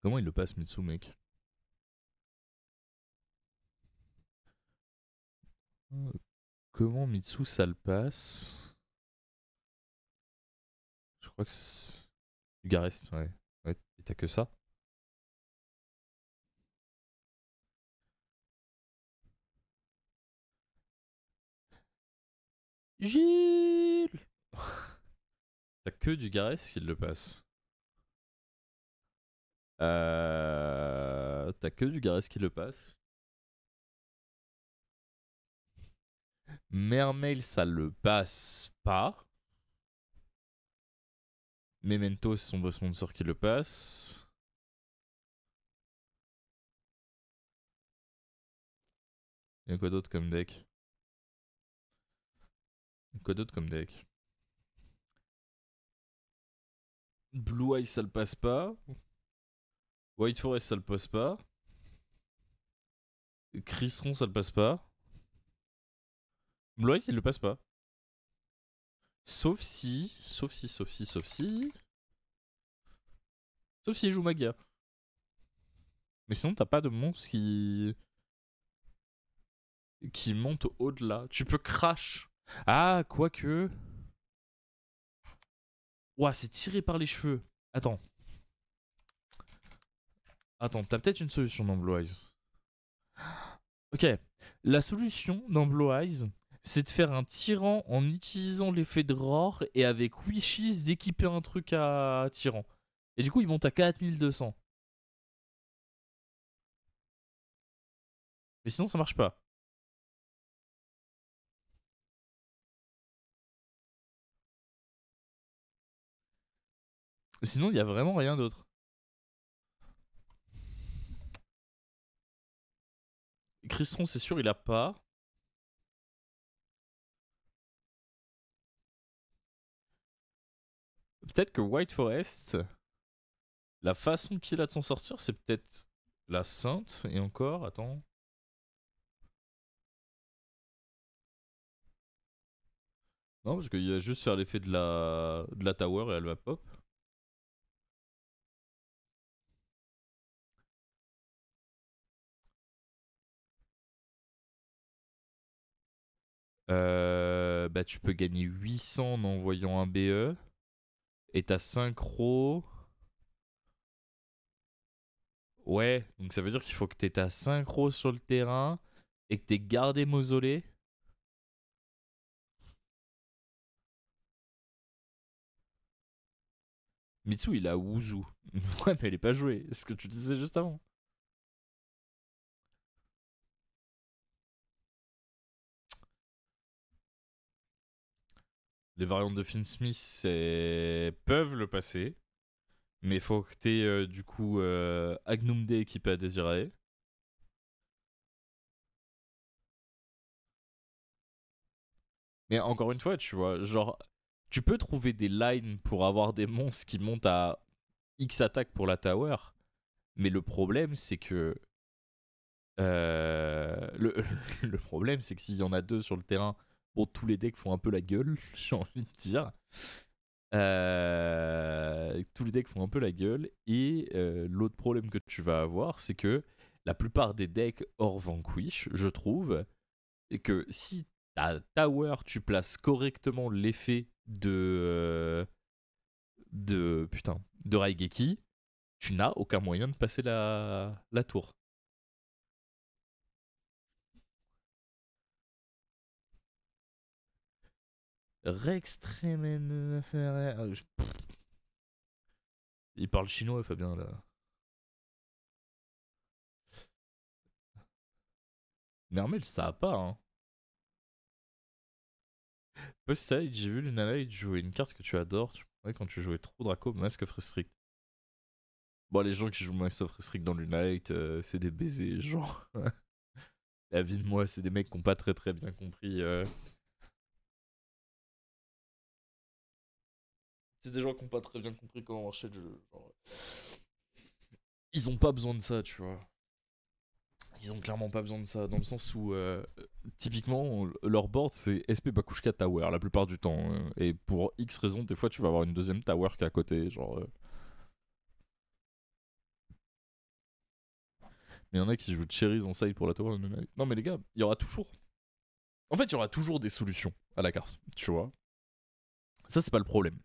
Comment il le passe, Mitsu, mec? Comment Mitsu ça le passe? Je crois que c'est. Garest, ouais. Ouais, et t'as que ça. Gilles. T'as que du Garest qui le passe. T'as que du Garest qui le passe. Mermail, ça le passe pas. Memento, c'est son boss monster qui le passe. Y'a quoi d'autre comme deck? Quoi d'autre comme deck? Blue Eye, ça le passe pas. White Forest, ça le passe pas. Crisron, ça le passe pas. Blue Eye, il le passe pas. Sauf si. Sauf s'il joue Magia. Mais sinon, t'as pas de monstre qui monte au-delà. Tu peux crash. Ah, quoique. Ouah, c'est tiré par les cheveux. Attends. Attends, t'as peut-être une solution dans Blue Eyes. Ok. La solution dans Blue Eyes, c'est de faire un tyran en utilisant l'effet de Roar et avec Wishes d'équiper un truc à tyran. Et du coup, il monte à 4200. Mais sinon, ça marche pas. Sinon, il y a vraiment rien d'autre. Cristron, c'est sûr, il a pas. Peut-être que White Forest, la façon qu'il a de s'en sortir, c'est peut-être la Sainte. Et encore, attends. Non, parce qu'il va juste faire l'effet de la tower et elle va pop. Bah, tu peux gagner 800 en envoyant un BE. Et t'as synchro. Ouais, donc ça veut dire qu'il faut que t'aies ta synchro sur le terrain et que t'aies gardé mausolée. Mitsu, il a Wuzu. Ouais, mais elle est pas jouée. C'est ce que tu disais juste avant. Les variantes de Finsmith peuvent le passer. Mais faut que t'aies du coup Agnum D équipé à Désiré. Mais encore une fois, tu vois, genre, tu peux trouver des lines pour avoir des monstres qui montent à X attaques pour la tower. Mais le problème, c'est que. Le, le problème, c'est que s'il y en a deux sur le terrain, bon, tous les decks font un peu la gueule, j'ai envie de dire. Tous les decks font un peu la gueule. Et l'autre problème que tu vas avoir, c'est que la plupart des decks hors Vanquish, je trouve, et que si ta tower, tu places correctement l'effet de Raigeki, tu n'as aucun moyen de passer la tour. Rextremen. Il parle chinois, Fabien, là. Mermel, ça a pas, hein. Post-side, j'ai vu Luna Light jouer une carte que tu adores. Ouais, quand tu jouais trop Draco, Mask of Restrict. Bon, les gens qui jouent Mask of Restrict dans Luna Light, c'est des baisers, genre. La vie de moi, c'est des mecs qui ont pas très très bien compris. C'est des gens qui ont pas très bien compris comment marchait le jeu. Genre, ils ont pas besoin de ça, tu vois. Ils ont clairement pas besoin de ça, dans le sens où, typiquement, leur board, c'est SP Bakushka Tower, la plupart du temps. Et pour X raisons, des fois, tu vas avoir une deuxième tower qui est à côté, genre. Mais il y en a qui jouent Cherries en side pour la tower. Non, mais les gars, il y aura toujours. En fait, il y aura toujours des solutions à la carte, tu vois. Ça, c'est pas le problème.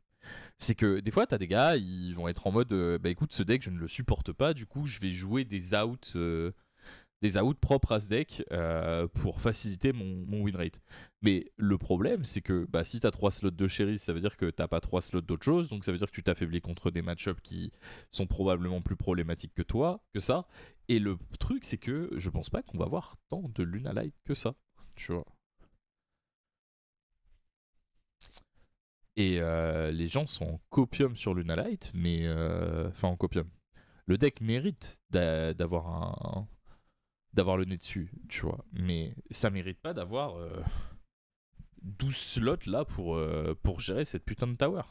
C'est que des fois, t'as des gars, ils vont être en mode bah écoute, ce deck, je ne le supporte pas, du coup, je vais jouer des outs propres à ce deck pour faciliter mon win rate. Mais le problème, c'est que bah, si t'as 3 slots de Cherry, ça veut dire que t'as pas 3 slots d'autre chose, donc ça veut dire que tu t'affaiblis contre des match-ups qui sont probablement plus problématiques que toi, que ça. Et le truc, c'est que je pense pas qu'on va voir tant de Luna Light que ça, tu vois. Et les gens sont en copium sur Luna Light, mais. Enfin, en copium. Le deck mérite d'avoir le nez dessus, tu vois. Mais ça mérite pas d'avoir 12 slots là pour gérer cette putain de tower.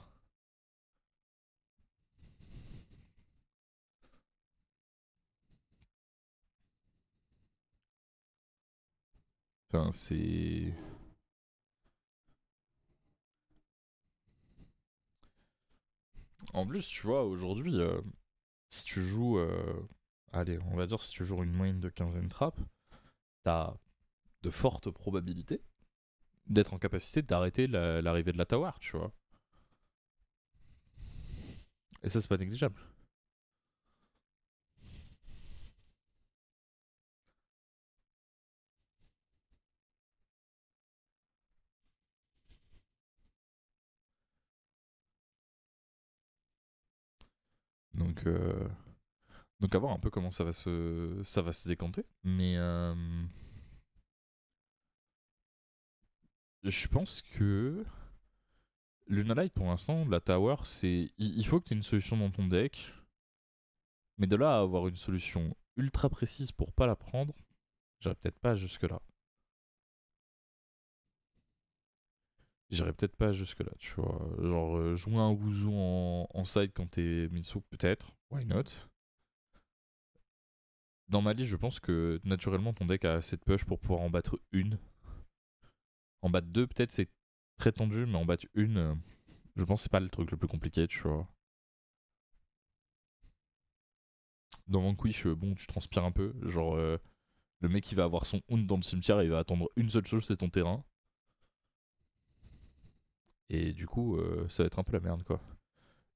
Enfin, c'est. En plus, tu vois, aujourd'hui, si tu joues. Allez, on va dire si tu joues une moyenne de 15 trappes, t'as de fortes probabilités d'être en capacité d'arrêter l'arrivée de la tower, tu vois. Et ça, c'est pas négligeable. Donc, donc à voir un peu comment ça va se décanter. Mais je pense que Lunalight, pour l'instant, la tower, c'est. Il faut que tu aies une solution dans ton deck. Mais de là à avoir une solution ultra précise pour pas la prendre, j'irai peut-être pas jusque-là. J'irai peut-être pas jusque-là, tu vois. Genre, jouer un Wuzu en side quand t'es Mitsu, peut-être. Why not? Dans ma liste, je pense que naturellement ton deck a assez de push pour pouvoir en battre une. En battre deux, peut-être c'est très tendu, mais en battre une, je pense que c'est pas le truc le plus compliqué, tu vois. Dans Vanquish, bon, tu transpires un peu. Genre, le mec, il va avoir son Hound dans le cimetière, il va attendre une seule chose, c'est ton terrain. Et du coup, ça va être un peu la merde, quoi.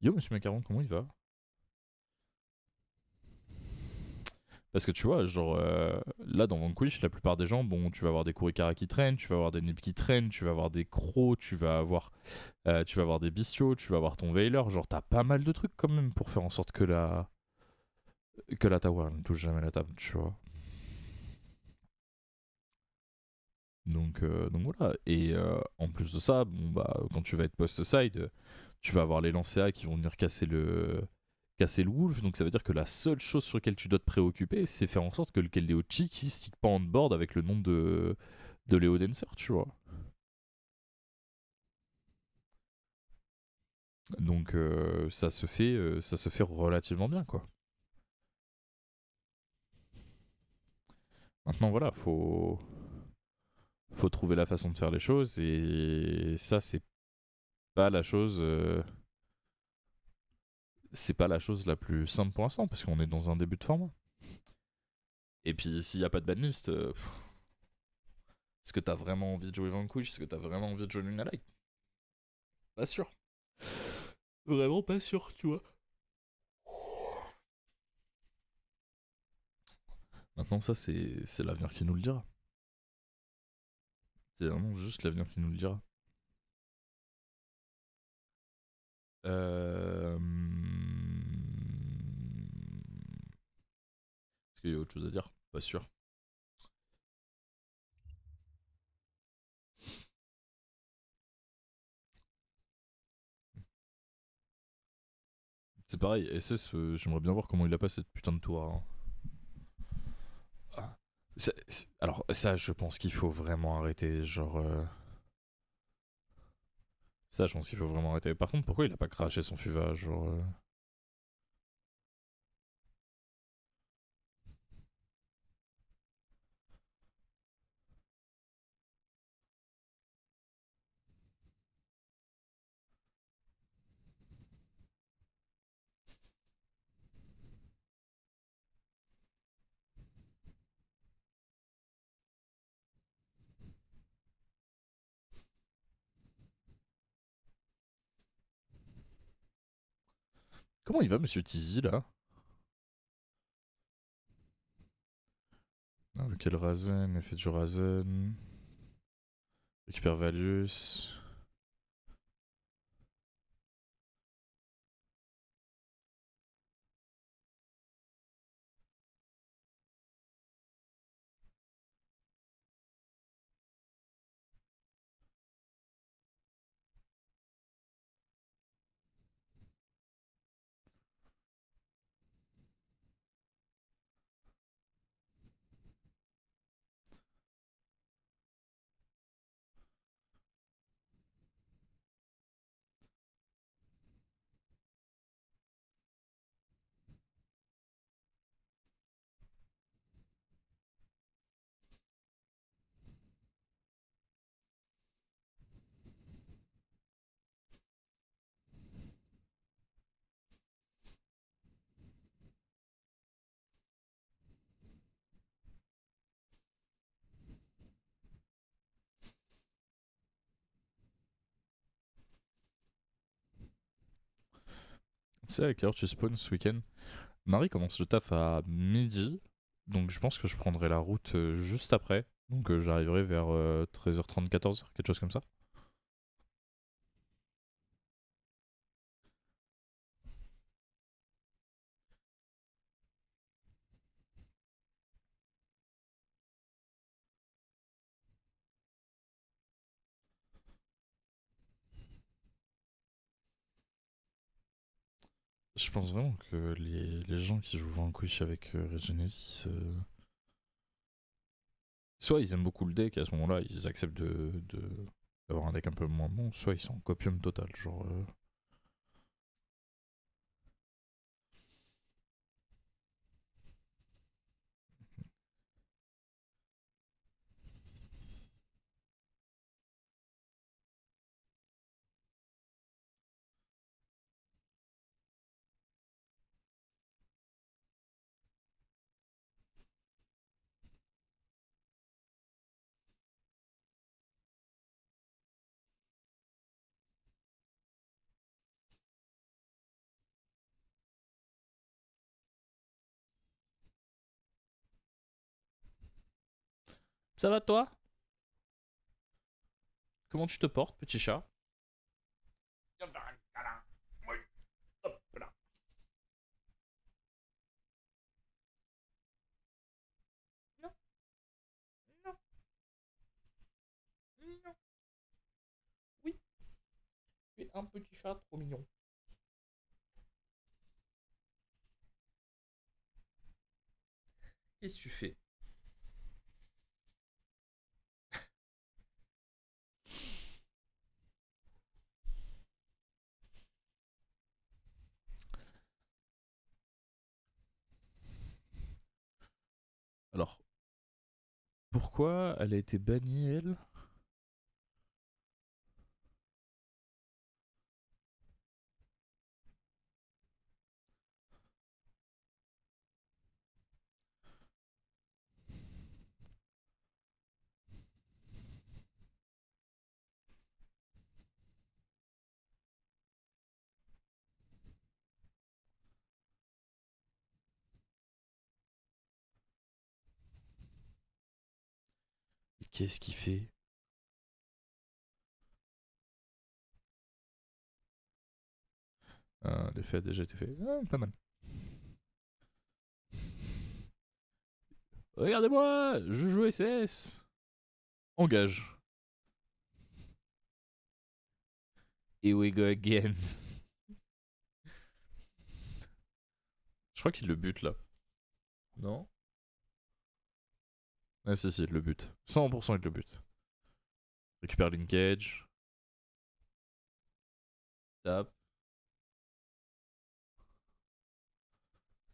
Yo, monsieur Macaron, comment il va? Parce que tu vois, genre, là dans Vanquish, la plupart des gens, bon, tu vas avoir des Kurikara qui traînent, tu vas avoir des Nips qui traînent, tu vas avoir des crocs, tu vas avoir des bestiaux, tu vas avoir ton Veiler. Genre, t'as pas mal de trucs quand même pour faire en sorte que la tower ne touche jamais la table, tu vois. Donc voilà. Et en plus de ça, bon, bah, quand tu vas être post-side, tu vas avoir les lancers qui vont venir casser le wolf. Donc ça veut dire que la seule chose sur laquelle tu dois te préoccuper, c'est faire en sorte que le Keldeo Chi qui stick pas on board avec le nom de Léo Dancer, tu vois. Donc ça se fait relativement bien, quoi. Maintenant, voilà, faut trouver la façon de faire les choses et ça, pas la chose. C'est pas la chose la plus simple pour l'instant parce qu'on est dans un début de format. Et puis s'il n'y a pas de banlist, est-ce que t'as vraiment envie de jouer Vanquish? Est-ce que t'as vraiment envie de jouer Luna Like? Pas sûr. Vraiment pas sûr, tu vois. Maintenant, ça, c'est l'avenir qui nous le dira. C'est vraiment juste l'avenir qui nous le dira. Est-ce qu'il y a autre chose à dire? Pas sûr. C'est pareil, SS, j'aimerais bien voir comment il a pas cette putain de tour, hein. Ah. Alors, ça, je pense qu'il faut vraiment arrêter. Genre. Ça, je pense qu'il faut vraiment arrêter. Par contre, pourquoi il a pas craché son FUVA? Genre. Comment il va, monsieur Tizi, là? Avec quel Razen? Effet du Razen. Récupère Valius. Tu sais à quelle heure tu spawns ce week-end? Marie commence le taf à midi. Donc je pense que je prendrai la route juste après. Donc j'arriverai vers 13h30, 14h, quelque chose comme ça. Je pense vraiment que les gens qui jouent Vanquish avec Regenesis, soit ils aiment beaucoup le deck et à ce moment-là ils acceptent d'avoir un deck un peu moins bon, soit ils sont en copium total. Genre. Ça va toi? Comment tu te portes, petit chat? Viens me faire un câlin. Oui. Hop là. Non, non, non. Oui, tu es un petit chat trop mignon. Qu'est-ce que tu fais? Alors, pourquoi elle a été bannie, elle? Qu'est-ce qu'il fait? L'effet a déjà été fait. Ah, pas mal. Regardez-moi, je joue SS. Engage. Here we go again. Je crois qu'il le bute là. Non? Ah si si, il le bute. 100% il le bute. Récupère linkage. Tap.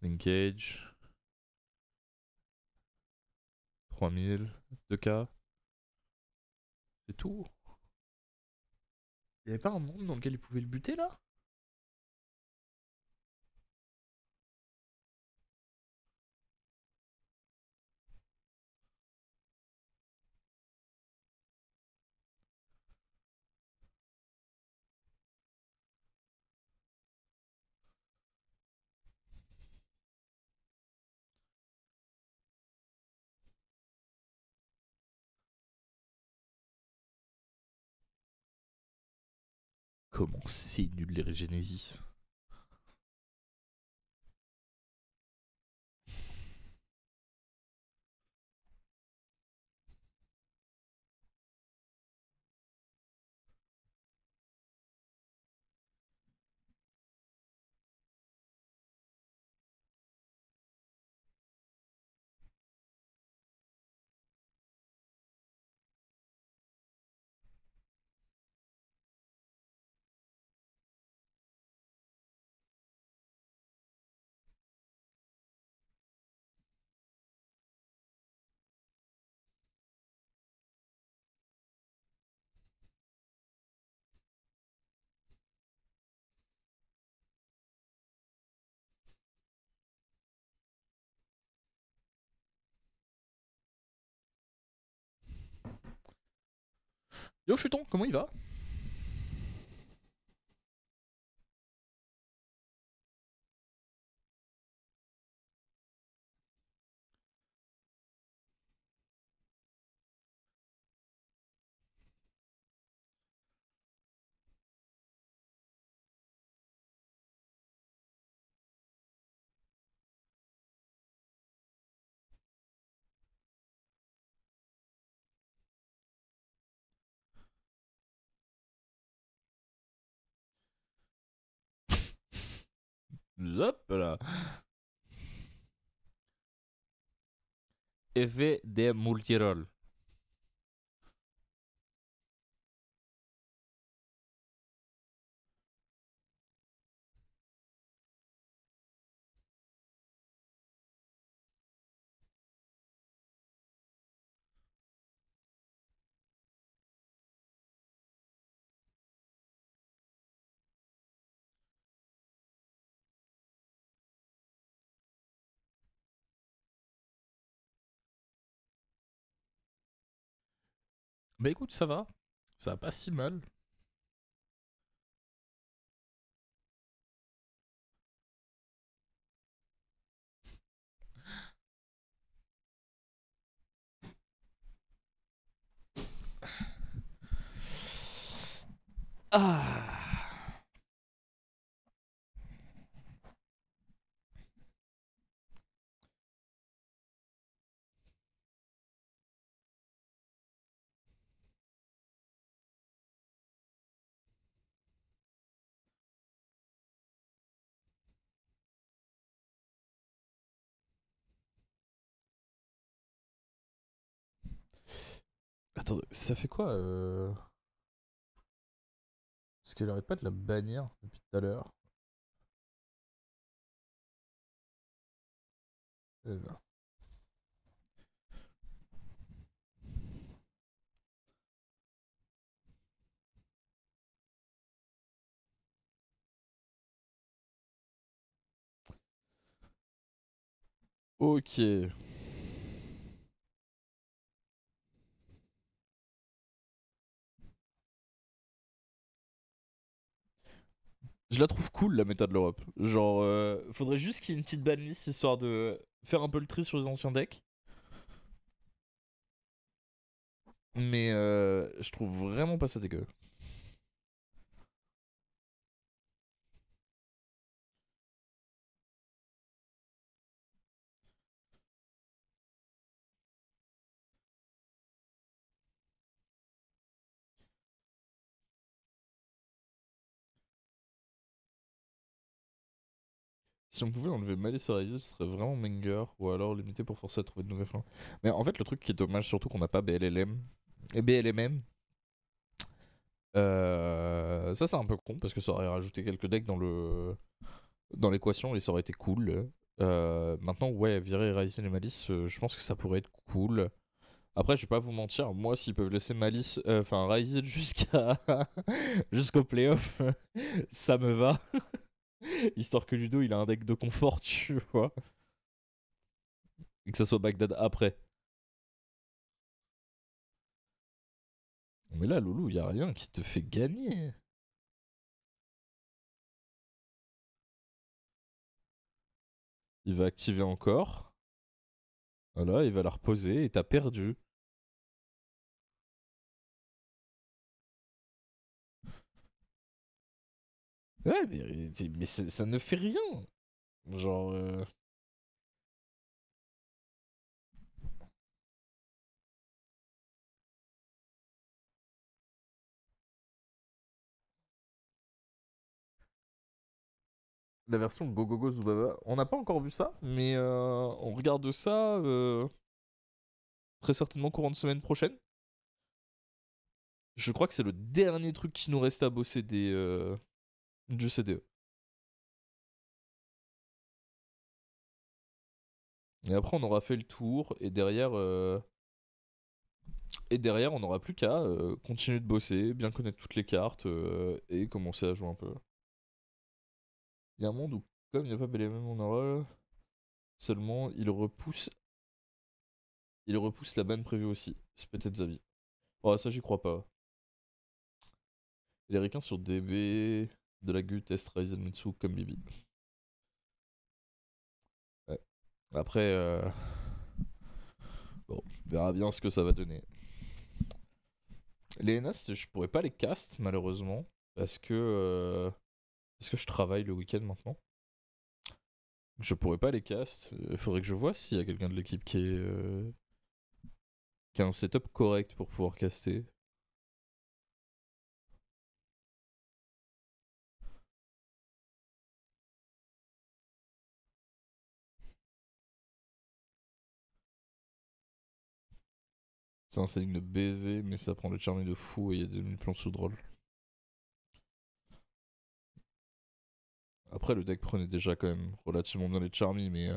Linkage. 3000. 2K. C'est tout. Il y avait pas un monde dans lequel il pouvait le buter là? Comment c'est nul les Regenesis? Yo Chuton, comment il va? Hop là. Effet des multirolls. Bah écoute, ça va. Ça va pas si mal. Ah. Attends, ça fait quoi Parce qu'elle arrête pas de la bannir depuis tout à l'heure. Là. Ok. Je la trouve cool la méta de l'Europe. Genre, faudrait juste qu'il y ait une petite banlist histoire de faire un peu le tri sur les anciens decks. Mais je trouve vraiment pas ça dégueu. Si on pouvait enlever Malice Arised, ce serait vraiment Menger, ou alors limiter pour forcer à trouver de nouvelles fins. Mais en fait, le truc qui est dommage, surtout qu'on n'a pas BLLM et BLMM, ça c'est un peu con parce que ça aurait rajouté quelques decks dans l'équation et ça aurait été cool. Maintenant, ouais, virer Ryzen et Malice, je pense que ça pourrait être cool. Après, je vais pas vous mentir, moi, s'ils peuvent laisser Malice, enfin Ryzen jusqu'à jusqu'au playoff, ça me va. Histoire que Ludo il a un deck de confort, tu vois. Et que ça soit Bagdad après. Mais là, Loulou, y a rien qui te fait gagner. Il va activer encore. Voilà, il va la reposer et t'as perdu. Ouais, mais ça ne fait rien. Genre. La version Go Zubaba. On n'a pas encore vu ça, mais on regarde ça très certainement courant de semaine prochaine. Je crois que c'est le dernier truc qui nous reste à bosser du CDE. Et après, on aura fait le tour, et derrière on n'aura plus qu'à continuer de bosser, bien connaître toutes les cartes, et commencer à jouer un peu. Il y a un monde où, comme il n'y a pas BLM en aura, seulement il repousse la banne prévue aussi. C'est peut-être Zabi. Oh, ça, j'y crois pas. Les requins sur DB, de la GUT, Est, Ryzen, Mitsu, comme Bibi. Ouais. Après, bon, on verra bien ce que ça va donner. Les NS, je pourrais pas les cast, malheureusement, parce que je travaille le week-end maintenant. Je pourrais pas les cast. Il faudrait que je vois s'il y a quelqu'un de l'équipe qui a un setup correct pour pouvoir caster. C'est un setting de baiser, mais ça prend le charme de fou et il y a 2000 plans sous drôle. Après, le deck prenait déjà quand même relativement bien les charmy, mais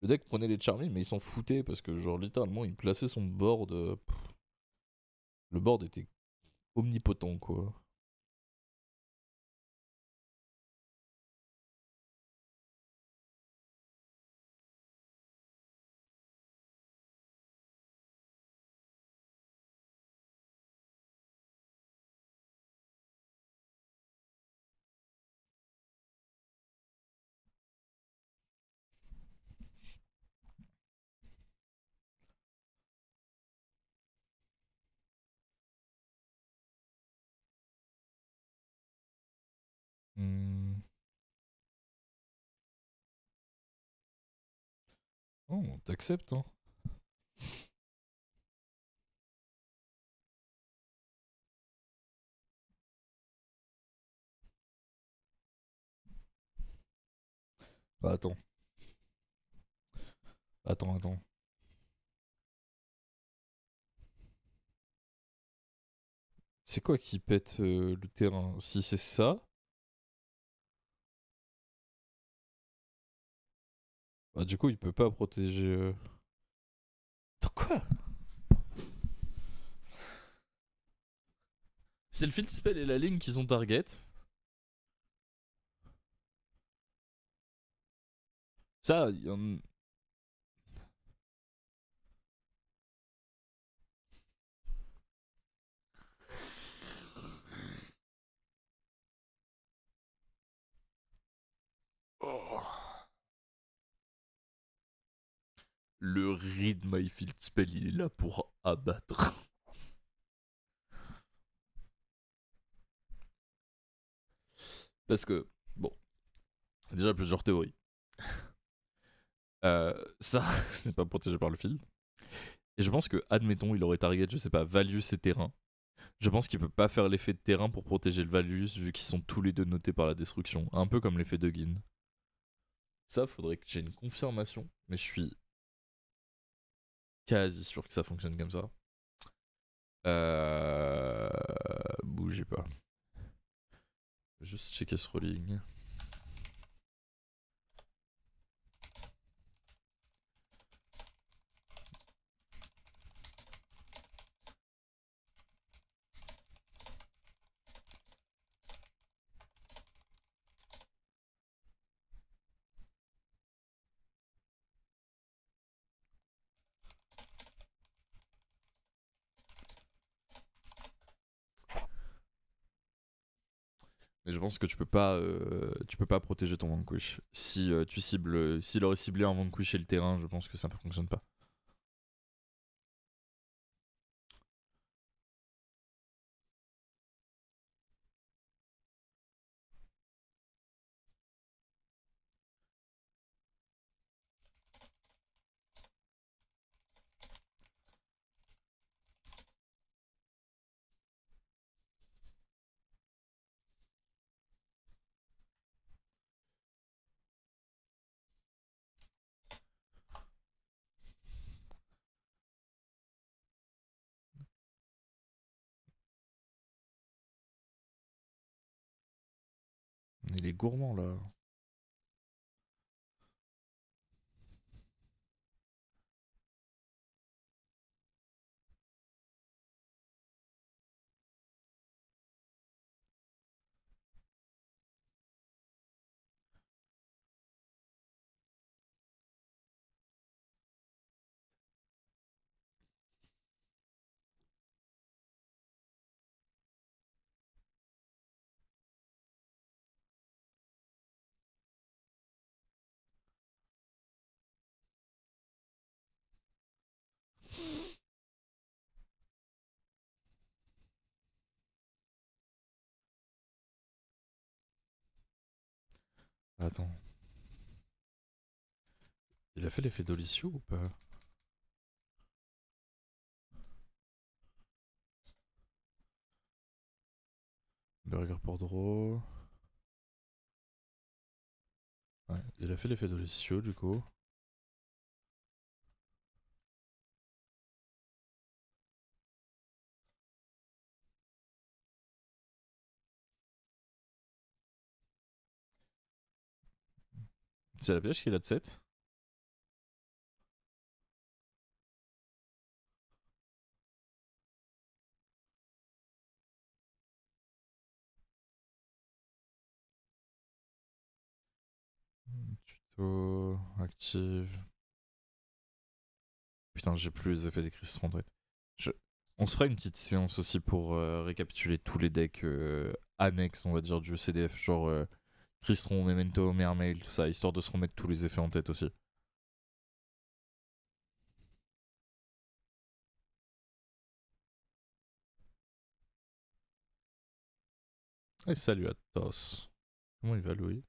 le deck prenait les charmy, mais il s'en foutait parce que, genre, littéralement, il plaçait son board. Le board était omnipotent, quoi. Hmm. Oh, t'acceptes, hein. Bah, attends. Attends. C'est quoi qui pète le terrain? Si c'est ça, bah du coup il peut pas protéger. Attends, quoi? C'est le field spell et la ligne qui sont target. Ça, y en... Oh. Le read my field spell, il est là pour abattre. Parce que, bon, déjà plusieurs théories. Ça, c'est pas protégé par le field. Et je pense que, admettons, il aurait target, je sais pas, value ses terrains. Je pense qu'il peut pas faire l'effet de terrain pour protéger le value, vu qu'ils sont tous les deux notés par la destruction. Un peu comme l'effet de Gin. Ça, faudrait que j'ai une confirmation, mais je suis quasi sûr que ça fonctionne comme ça. Bougez pas. Juste checker ce rolling. Mais je pense que tu peux pas protéger ton Vanquish. Si tu cibles, s'il aurait ciblé un Vanquish et le terrain, je pense que ça ne fonctionne pas. Il est gourmand là. Attends. Il a fait l'effet d'Olysio ou pas? Burger pour draw. Ouais, il a fait l'effet d'Olysio du coup. C'est la piège qu'il a de 7. Tuto. Active. Putain, j'ai plus les effets des cristaux en tête. Je... On se fera une petite séance aussi pour récapituler tous les decks annexes, on va dire, du CDF. Genre Crystron, Memento, Mermail, tout ça, histoire de se remettre tous les effets en tête aussi. Et salut à tous. Comment il va, Louis?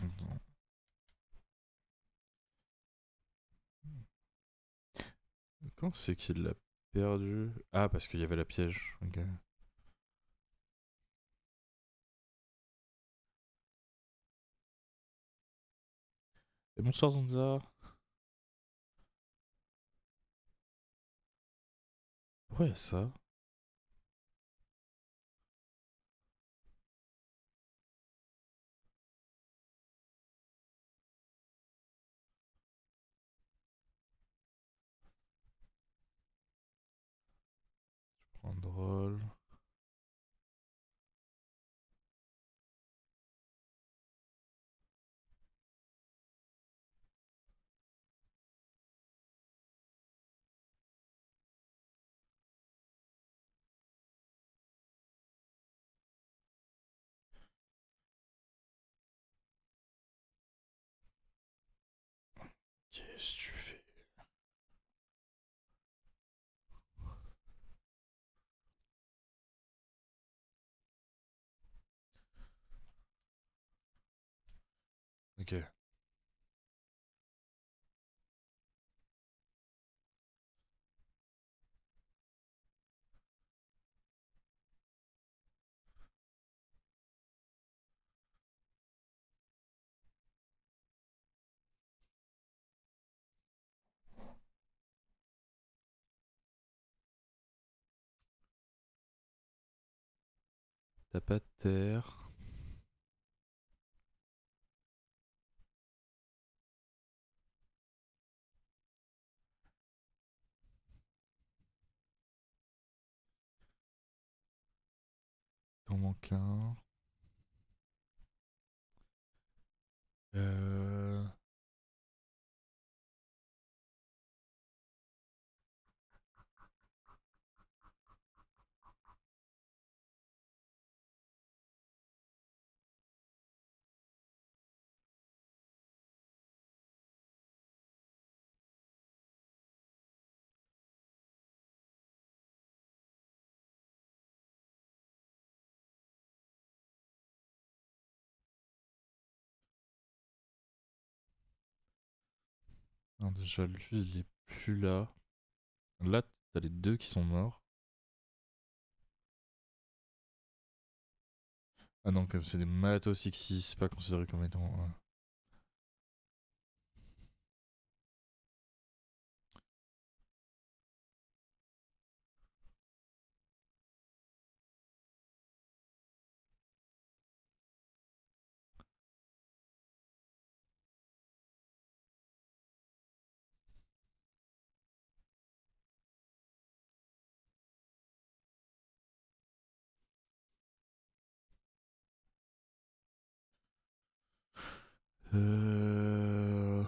Attends. Quand c'est qu'il l'a perdu? Ah, parce qu'il y avait la piège. Ok. Et bonsoir Zanza. Pourquoi il y a ça? Oh, drôle. Qu'est-ce que tu fais? Ok. T'as pas de terre. T'en manques un. Euh... Non, déjà, lui, il est plus là. Là, t'as les deux qui sont morts. Ah non, comme c'est des matos Xyz, c'est pas considéré comme étant. Euh...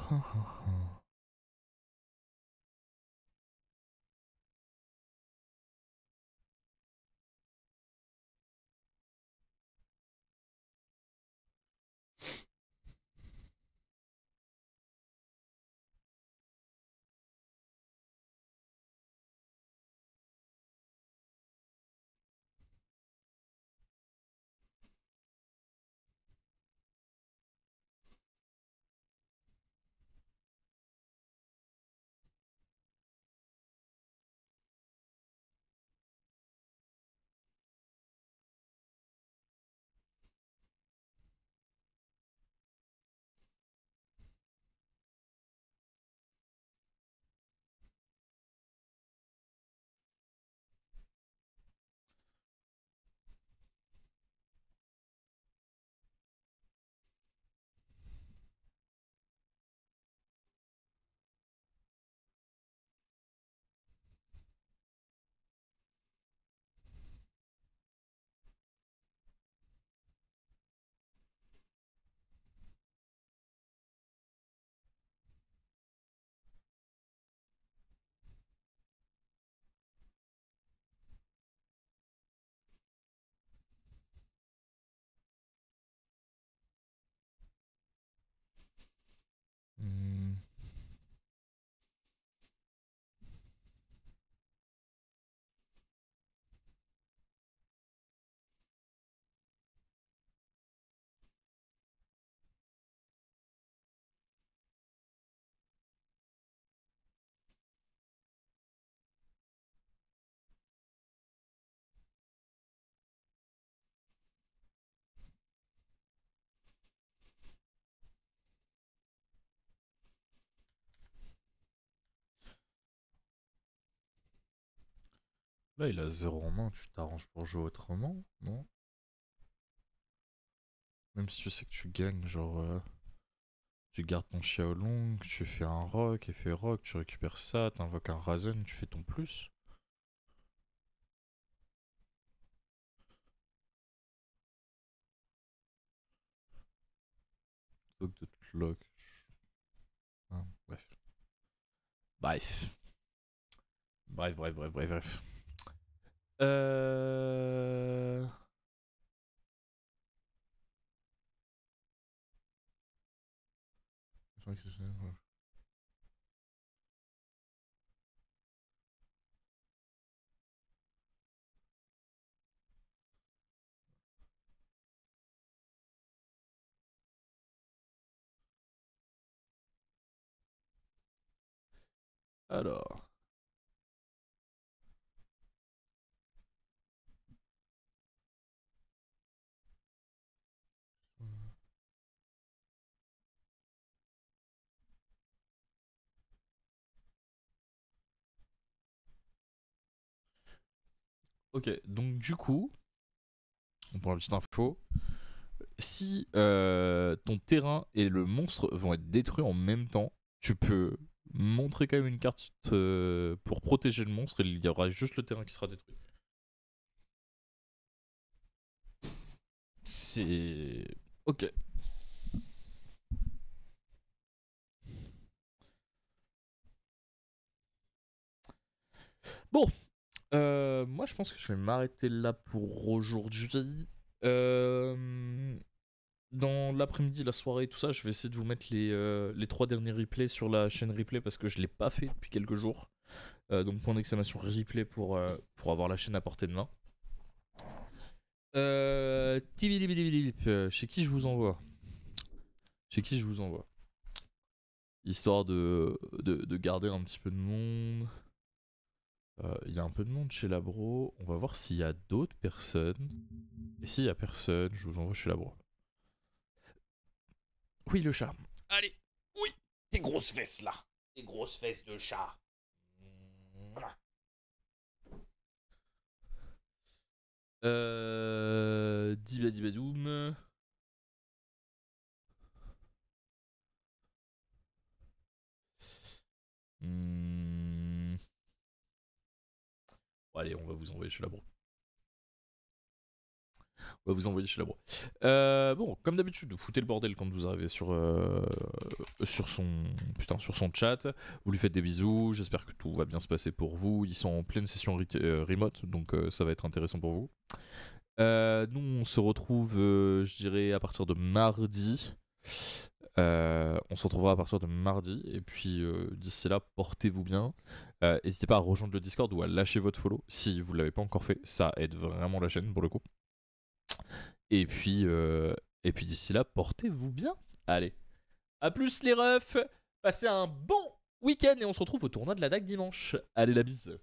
Là, il a 0 en main, tu t'arranges pour jouer autrement, non? Même si tu sais que tu gagnes, genre... tu gardes ton Xiaolong, tu fais un rock, effet rock, tu récupères ça, t'invoques un Razen, tu fais ton plus. Dog de lock. Ah, bref. Bref. Bref. Euh... Alors... Ok, donc du coup, pour la petite info, si ton terrain et le monstre vont être détruits en même temps, tu peux montrer quand même une carte pour protéger le monstre et il y aura juste le terrain qui sera détruit. C'est... Ok. Bon, moi je pense que je vais m'arrêter là pour aujourd'hui. Dans l'après-midi, la soirée, tout ça, je vais essayer de vous mettre les 3 derniers replays sur la chaîne replay parce que je l'ai pas fait depuis quelques jours. Donc point d'exclamation replay pour avoir la chaîne à portée de main. Chez qui je vous envoie? Chez qui je vous envoie? Histoire de garder un petit peu de monde. Il y a un peu de monde chez Labro. On va voir s'il y a d'autres personnes. Et s'il y a personne, je vous envoie chez Labro. Oui, le chat. Allez, oui, tes grosses fesses là. Tes grosses fesses de chat. Dibadibadoum. Bon, allez, on va vous envoyer chez Labro. On va vous envoyer chez Labro. Bon, comme d'habitude, vous foutez le bordel quand vous arrivez sur son chat. Vous lui faites des bisous. J'espère que tout va bien se passer pour vous. Ils sont en pleine session remote, donc ça va être intéressant pour vous. Nous, on se retrouve, je dirais, à partir de mardi. On se retrouvera à partir de mardi. Et puis, d'ici là, portez-vous bien. N'hésitez pas à rejoindre le Discord ou à lâcher votre follow si vous ne l'avez pas encore fait. Ça aide vraiment la chaîne pour le coup. Et puis d'ici là, portez-vous bien. Allez, à plus les refs. Passez un bon week-end et on se retrouve au tournoi de la DAC dimanche. Allez, la bise.